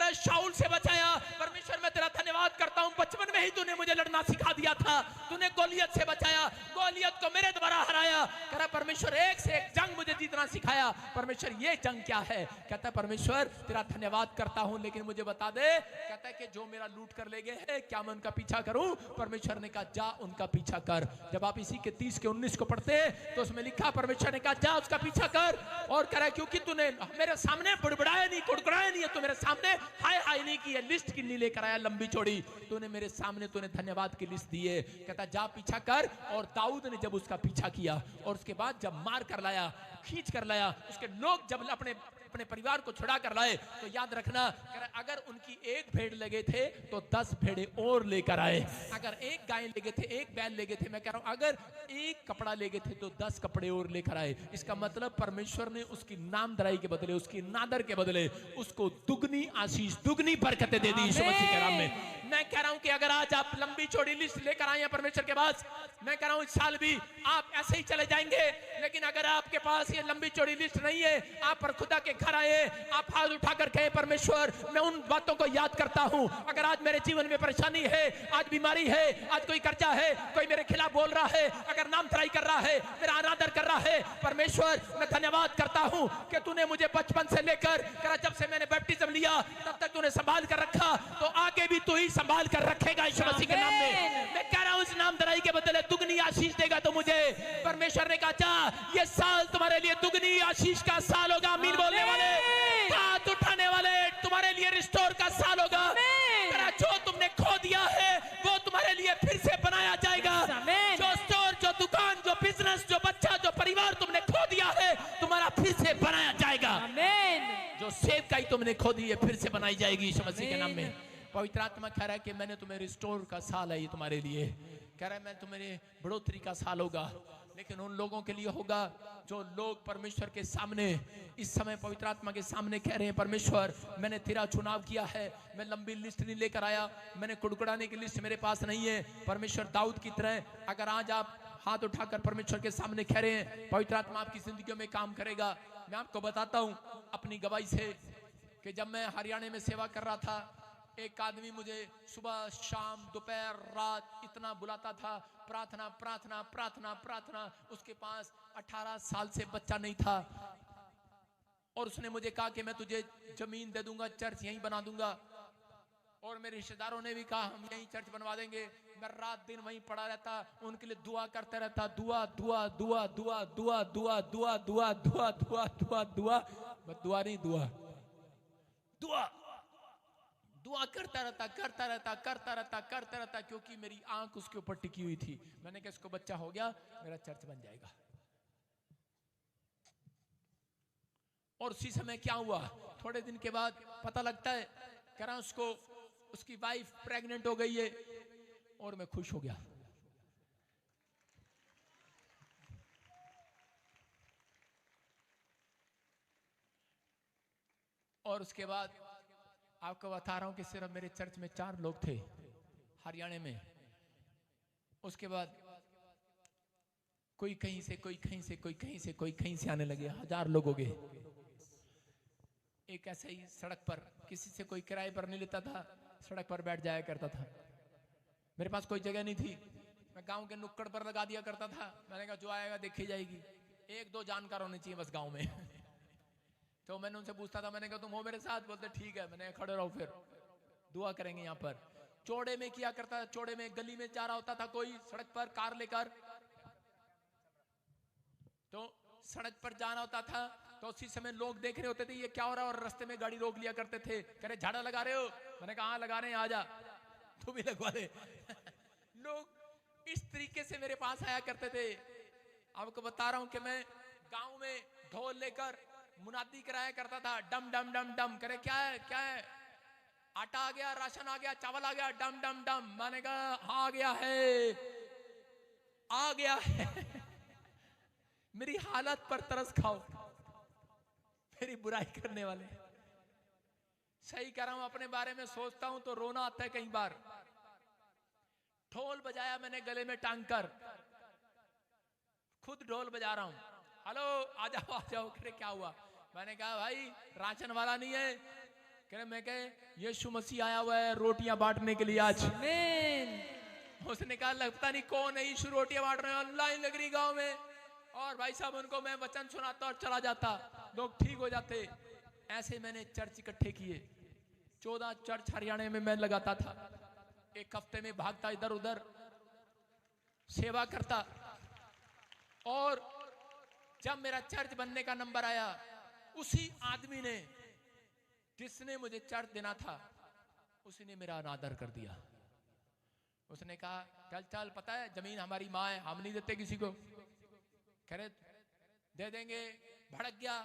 शाऊल से बचाया। परमेश्वर मैं तेरा धन्यवाद करता हूं, बचपन में ही तूने मुझे लड़ना सिखा दिया था, तूने गोलियत से बचाया, गोलियत को मेरे द्वारा हराया। कह रहा परमेश्वर एक से एक जंग मुझे जीतना सिखाया। परमेश्वर ये जंग क्या है? कहता है परमेश्वर तेरा धन्यवाद करता हूं, लेकिन मुझे बता दे। कहता है कि जो मेरा लूट कर ले गए हैं क्या मैं उनका पीछा करूं? परमेश्वर ने कहा जा उनका पीछा कर। जब आप इसी के 30 के 19 को पढ़ते हैं तो उसमें लिखा परमेश्वर ने कहा जा उसका पीछा कर। और कह रहा है क्योंकि तूने मेरे सामने बुड़बुड़ाया नहीं, कुड़कुड़ाया नहीं है, तो मेरे सामने हाय हाय नहीं की है, लिस्ट की नहीं लेकर आया लंबी चौड़ी, तूने मेरे सामने तूने धन्यवाद की लिस्ट दी है। कहता जा पीछा कर। और दाऊद ने जब उसका पीछा किया और उसके बाद जब मार कर लाया, खींच कर लाया, उसके लोग जब अपने परिवार को छुड़ा कर लाए, तो याद रखना अगर उनकी 1 भेड़ लगे थे तो 10 भेड़े और लेकर आए। अगर 1 गाय लेगे थे, 1 बैल लेगे थे, मैं कह रहा हूं अगर 1 कपड़ा लेगे थे तो 10 कपड़े और लेकर आए। इसका मतलब परमेश्वर ने उसकी नामधराई के बदले, उसकी नादर के बदले उसको दुगनी आशीष, दुगनी बरकतें दे दी यीशु मसीह के नाम में। मैं कह रहा हूं कि अगर आज आप लंबी चौड़ी लिस्ट लेकर आए हैं परमेश्वर के पास, मैं कह रहा हूं इस साल भी आप ऐसे ही चले जाएंगे। लेकिन अगर आपके पास ये लंबी चौड़ी लिस्ट नहीं है, आप पर खुदा के घर आए, आप हाथ उठाकर कहे परमेश्वर मैं उन बातों को याद करता हूं। अगर आज मेरे जीवन में परेशानी है, आज बीमारी है, आज कोई कर्जा है, कोई मेरे खिलाफ बोल रहा है, अगर नामधराई कर रहा है, मेरा अनादर कर रहा है, परमेश्वर मैं धन्यवाद करता हूं कि तूने मुझे बचपन से लेकर जब से मैंने बैप्टिज्म लिया तब तक तूने संभाल कर रखा, तो आगे भी तू ही संभाल कर रखेगा यीशु मसीह के नाम में। मैं कह रहा हूं इस नामधराई के बदले दुगनी आशीष देगा तो मुझे। परमेश्वर ने कहा जा ये साल तुम्हारे लिए दुगनी आशीष का साल होगा। आमीन बोलने वाले, हाथ उठाने वाले, तुम्हारे लिए रिस्टोर का साल होगा। जो तुमने खो दिया है वो तुम्हारे लिए फिर से बनाया जाएगा। जो स्टोर, जो दुकान, जो बिजनेस, जो बच्चा, जो परिवार तुमने तुमने खो दिया है तुम्हारा फिर से बनाया जाएगा। आमीन। जो सेवकाई तुमने खो दी है फिर से बनाई जाएगी यीशु मसीह के नाम में। पवित्र आत्मा कह रहा है कि मैंने तुम्हें रिस्टोर का साल है ये तुम्हारे लिए। कह रहा है मैं तुम्हारे बढ़ोतरी का साल होगा, लेकिन उन लोगों के लिए होगा जो लोग परमेश्वर के सामने इस समय पवित्र आत्मा के सामने कह रहे हैं परमेश्वर मैंने तेरा चुनाव किया है। मैं लंबी लिस्ट नहीं लेकर आया, मैंने कुड़कुड़ाने की लिस्ट मेरे पास नहीं है। परमेश्वर दाऊद की तरह अगर आज आप हाथ उठाकर परमेश्वर के सामने कह रहे हैं पवित्र आत्मा आपकी जिंदगी में काम करेगा। मैं आपको बताता हूं अपनी गवाही से कि जब मैं हरियाणा में सेवा कर रहा था, एक आदमी मुझे सुबह शाम दोपहर रात इतना बुलाता था, प्रार्थना प्रार्थना प्रार्थना प्रार्थना। उसके पास 18 साल से बच्चा नहीं था और उसने मुझे कहा कि मैं तुझे जमीन दे दूंगा, चर्च यहीं बना दूंगा। और मेरे रिश्तेदारों ने भी कहा हम यहीं चर्च बनवा देंगे। मैं रात दिन वहीं पड़ा रहता, उनके लिए दुआ करता रहता, दुआ दुआ दुआ दुआ दुआ दुआ दुआ दुआ दुआ दुआ दुआ दुआ दुआ नहीं दुआ दुआ दुआ करता रहता करता रहता करता रहता करता रहता, क्योंकि मेरी आंख उसके ऊपर टिकी हुई थी। मैंने कहा इसको बच्चा हो गया मेरा चर्च बन जाएगा। और उसी समय क्या हुआ, थोड़े दिन के बाद पता लगता है कह रहा उसको उसकी वाइफ प्रेग्नेंट हो गई है और मैं खुश हो गया। और उसके बाद आपको बता रहा हूं कि सिर्फ मेरे चर्च में 4 लोग थे हरियाणा में। उसके बाद कोई कहीं से कोई कहीं से कोई कहीं से कोई कहीं से आने लगे, 1000 लोग हो गए। एक ऐसे ही सड़क पर किसी से कोई किराए पर नहीं लेता था, सड़क पर बैठ जाया करता था। मेरे पास कोई जगह नहीं थी, मैं गांव के नुक्कड़ पर लगा दिया करता था। मैंने कहा जो आएगा देखी जाएगी, 1-2 जानकार होने चाहिए बस गांव में। तो मैंने उनसे पूछता था, मैंने कहा तुम हो मेरे साथ? बोलते ठीक है। मैंने खड़े रहो फिर दुआ करेंगे यहाँ पर। चौड़े में किया करता था, चौड़े में गली में जा रहा होता था कोई सड़क पर कार लेकर, तो सड़क पर जाना होता था तो उसी समय लोग देख रहे होते थे ये क्या हो रहा है, और रास्ते में गाड़ी रोक लिया करते थे, कह रहे झाड़ा लगा रहे हो? मैंने कहा हाँ लगा रहे हैं, आ जा तू भी लगवा दे। लोग इस तरीके से मेरे पास आया करते थे। आपको बता रहा हूं कि मैं गांव में ढोल लेकर मुनादी कराया करता था, डम डम डम डम। करे क्या है क्या है? आटा आ गया, राशन आ गया, चावल आ गया, डम डम डम। मैंने कहा आ गया है आ गया है। मेरी हालत पर तरस खाओ मेरी बुराई करने वाले। सही कह रहा हूं, अपने बारे में सोचता हूं तो रोना आता है कई बार। ढोल बजाया मैंने गले में टांग कर, खुद ढोल बजा रहा हूं, हेलो आ जाओ आ जाओ। कह क्या हुआ? मैंने कहा भाई राशन वाला नहीं है। कह मैं कहे यीशु मसीह आया हुआ है रोटियां बांटने के लिए आज। उसने कहा लगता नहीं कौन है यीशु रोटियां बांट रहे हैं, ऑनलाइन लग रही गांव में। और भाई साहब उनको मैं वचन सुनाता और चला जाता, लोग ठीक हो जाते। ऐसे मैंने चर्च इकट्ठे किए, 14 चर्च हरियाणा में मैं लगाता था। एक हफ्ते में भागता इधर उधर सेवा करता। और जब मेरा चर्च बनने का नंबर आया, उसी आदमी ने जिसने मुझे चर्च देना था उसने मेरा अनादर कर दिया। उसने कहा चल चल पता है जमीन हमारी माँ है, हम नहीं देते किसी को। कह रहे दे देंगे। भड़क गया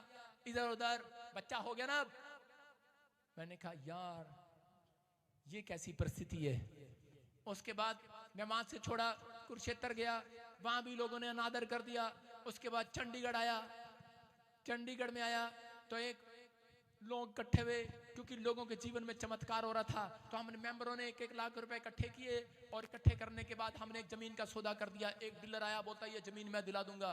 इधर उधर, बच्चा हो गया ना अब। मैंने कहा यार ये कैसी परिस्थिति है। उसके बाद मैं वहां से छोड़ा, कुरुक्षेत्र गया, वहां भी लोगों ने अनादर कर दिया। उसके बाद चंडीगढ़ आया, चंडीगढ़ में आया तो एक लोग इकट्ठे हुए, क्योंकि लोगों के जीवन में चमत्कार हो रहा था। तो हमने मेंबरों ने 1-1 लाख रुपए इकट्ठे किए, और इकट्ठे करने के बाद हमने एक जमीन का सौदा कर दिया। एक डीलर आया, बोलता ये जमीन मैं दिला दूंगा।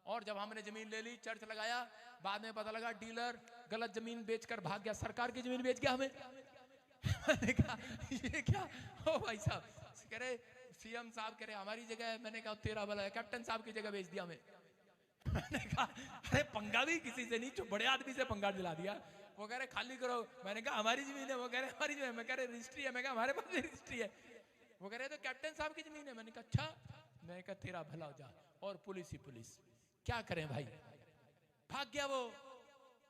और जब हमने जमीन ले ली, चर्च लगाया, बाद में पता लगा डीलर गलत जमीन बेचकर भाग गया, सरकार की जमीन बेच गया हमें। मैंने कहा ये क्या हो भाई साहब? कह रहे सीएम साहब कह रहे हमारी जगह है। मैंने कहा तेरा भला है, कैप्टन साहब की जगह बेच दिया हमें। मैंने कहा अरे पंगा भी किसी से नहीं, जो बड़े आदमी से पंगा दिला दिया। वो कह रहे खाली करो। मैंने कहा हमारी जमीन है। वो कह रहे हमारी जमीन है। मैं कह रहे रजिस्ट्री है। मैं कहा हमारे पास भी रजिस्ट्री है। वो कह रहे तो कैप्टन साहब की जमीन है। मैंने कहा अच्छा। मैंने कहा तेरा भला हो जा। और पुलिस ही पुलिस, क्या करें भाई, भाग गया वो।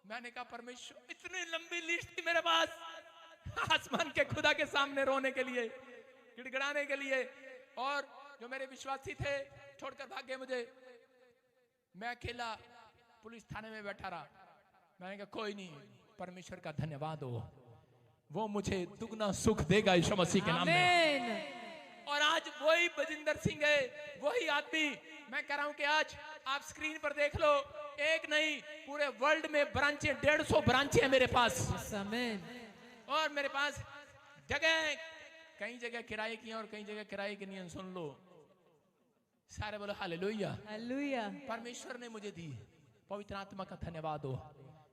मैंने कहा परमेश्वर, इतनी लंबी लिस्ट थी मेरे पास आसमान के खुदा के सामने रोने के लिए, गिड़गिड़ाने के लिए। और जो मेरे विश्वासी थे छोड़कर भाग गए मुझे। मैं अकेला पुलिस थाने में बैठा रहा। मैंने कहा कोई नहीं, परमेश्वर का धन्यवाद हो, वो मुझे दुगना सुख देगा यीशु मसीह के नाम में। आमीन। और आज वही बजिंदर सिंह है, वही आदमी। मैं कह रहा हूं कि आज आप स्क्रीन पर देख लो, एक नहीं पूरे वर्ल्ड में ब्रांचें, 150 ब्रांचें हैं मेरे पास। आमीन। और मेरे पास जगह, कई जगह किराए की हैं और कई जगह किराए की नहीं हैं। सुन लो, सारे बोलो हालेलुया। हालेलुया। परमेश्वर ने मुझे दी, पवित्र आत्मा का धन्यवाद हो।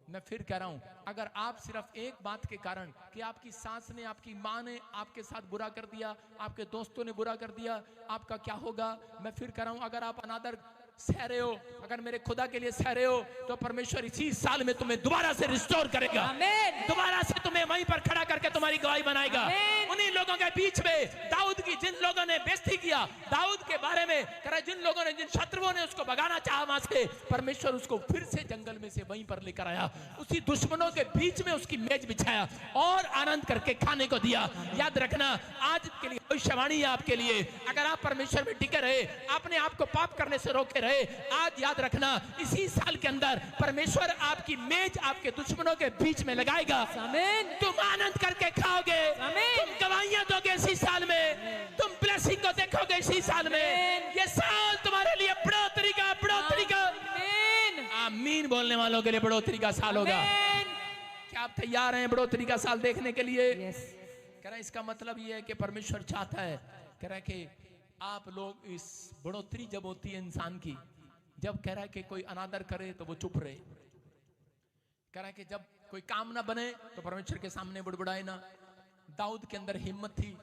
मैं फिर कह रहा हूं, अगर आप सिर्फ एक बात के कारण कि आपकी सास ने, आपकी माँ ने आपके साथ बुरा कर दिया, आपके दोस्तों ने बुरा कर दिया, आपका क्या होगा? मैं फिर कह रहा हूं, अगर आप अनादर सह रहे हो, अगर मेरे खुदा के लिए सह रहे हो, तो परमेश्वर इसी साल में तुम्हें दोबारा से रिस्टोर करेगा। आमीन। दोबारा से तुम्हें वहीं पर खड़ा करके तुम्हारी गवाही बनाएगा। आमीन। उन्हीं लोगों के बीच में दाऊद की, जिन लोगों ने बेइज्जती किया दाऊद के बारे में, कह जिन लोगों ने, जिन शत्रुओं ने उसको भगाना चाहा वहां से, परमेश्वर उसको फिर से जंगल में से वहीं पर लेकर आया, उसी दुश्मनों के बीच में उसकी मेज बिछाया और आनंद करके खाने को दिया। याद रखना, आज के लिए भविष्यवाणी है आपके लिए, अगर आप परमेश्वर में टिके रहे, अपने आप को पाप करने से रोके रहे, आज याद रखना, इसी साल के अंदर परमेश्वर आपकी मेज आपके दुश्मनों के बीच में लगाएगा। आमीन। तुम आनंद करके खाओगे, आमीन। तुम गवाहियां दोगे इसी साल में, तुम ब्लेसिंग को देखोगे इसी साल में। ये साल तुम्हारे लिए बढ़ोतरी का, बढ़ोतरी का, आमीन। आमीन बोलने वालों के लिए बढ़ोतरी का साल होगा। आमीन। क्या आप तैयार हैं बढ़ोतरी का साल देखने के लिए? यस। कह रहा है इसका मतलब ये है कि परमेश्वर चाहता है, कह रहा है कि आप लोग, इस बढ़ोतरी जब होती है इंसान की, जब कह रहा है कि कोई अनादर करे तो वो चुप रहे, कह रहा है कि जब कोई काम ना बने तो परमेश्वर के सामने बुड़बुड़ाए ना। दाऊद के अंदर हिम्मत थी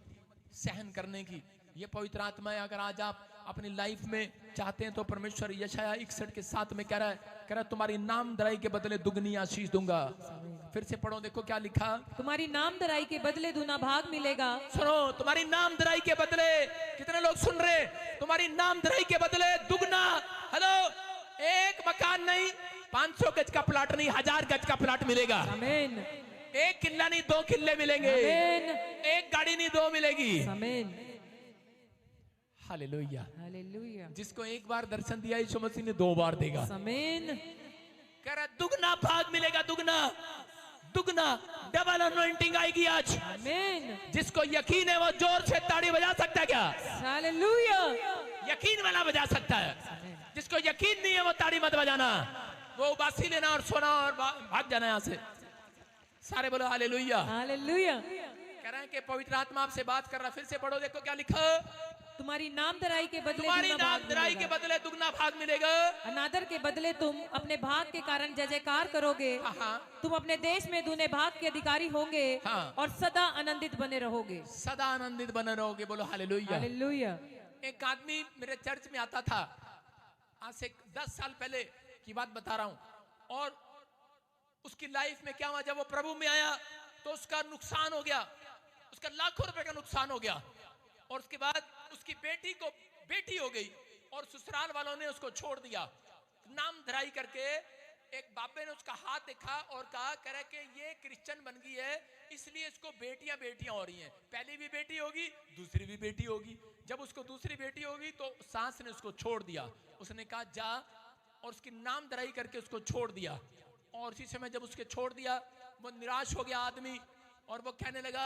सहन करने की, ये पवित्र आत्मा है। अगर आज आप अपनी लाइफ में चाहते हैं तो परमेश्वर यशाया 61 के 7 में कह रहा है तुम्हारी नामधराई के बदले दुगनी आशीष दूंगा। फिर से पढ़ो, देखो क्या लिखा, तुम्हारी नामधराई के बदले दूना भाग मिलेगा। सुनो, तुम्हारी नामधराई के बदले, कितने लोग सुन रहे? तुम्हारी नामधराई के बदले दुगना। हेलो, एक मकान नहीं, 500 गज का प्लाट नहीं, 1000 गज का प्लाट मिलेगा। आमीन। एक किल्ला नहीं, 2 किल्ले मिलेंगे। आमीन। एक गाड़ी नहीं, 2 मिलेगी। आमीन। हालेलुया। हालेलुया। जिसको एक बार दर्शन दिया यीशु मसीह ने 2 बार देगा। आमीन। कह रहा दुगना भाग मिलेगा, दुगना, दुगना, डबल अनॉइंटिंग आएगी आज। आमीन। जिसको यकीन है वो जोर से ताड़ी बजा सकता है क्या? हालेलुया। यकीन वाला बजा सकता है। जिसको यकीन नहीं है वो ताड़ी मत बजाना, वो उबासी लेना और सोना और भाग जाना यहाँ से। सारे बोलो हालेलुया। हालेलुया। कह रहे हैं कि पवित्र आत्मा आपसे बात कर रहा। फिर से पढ़ो, देखो क्या लिखा, तुम्हारी नामधराई के बदले तुम्हारी दुगना भाग नामधराई के मिलेगा। बदले दुगना भाग मिलेगा। अनादर के बदले तुम अपने भाग के कारण जय जयकार करोगे। हाँ, तुम अपने देश में दूने भाग के अधिकारी होंगे हाँ। और सदा आनंदित बने रहोगे। सदा आनंदित बने रहोगे। बोलो हालेलुया। हालेलुया। एक आदमी मेरे चर्च में आता था, आज से 10 साल पहले की बात बता रहा हूं, और उसकी लाइफ में क्या हुआ, जब वो प्रभु में आया तो उसका नुकसान हो गया, उसका लाखों रुपए का नुकसान हो गया। और उसके बाद उसकी बेटी को बेटी हो गई और ससुराल वालों ने उसको छोड़ दिया। नामधराई करके एक बाबे ने उसका हाथ देखा और कहा, कह रहा कि ये क्रिश्चियन बन गई है, इसलिए इसको बेटियां बेटियां हो रही हैं। पहली भी बेटी होगी, दूसरी भी बेटी होगी। जब उसको दूसरी बेटी होगी तो सास ने उसको छोड़ दिया। उसने कहा जा, और उसकी नामधराई करके उसको छोड़ दिया। और उसी समय जब उसके छोड़ दिया, वो निराश हो गया आदमी, और वो कहने लगा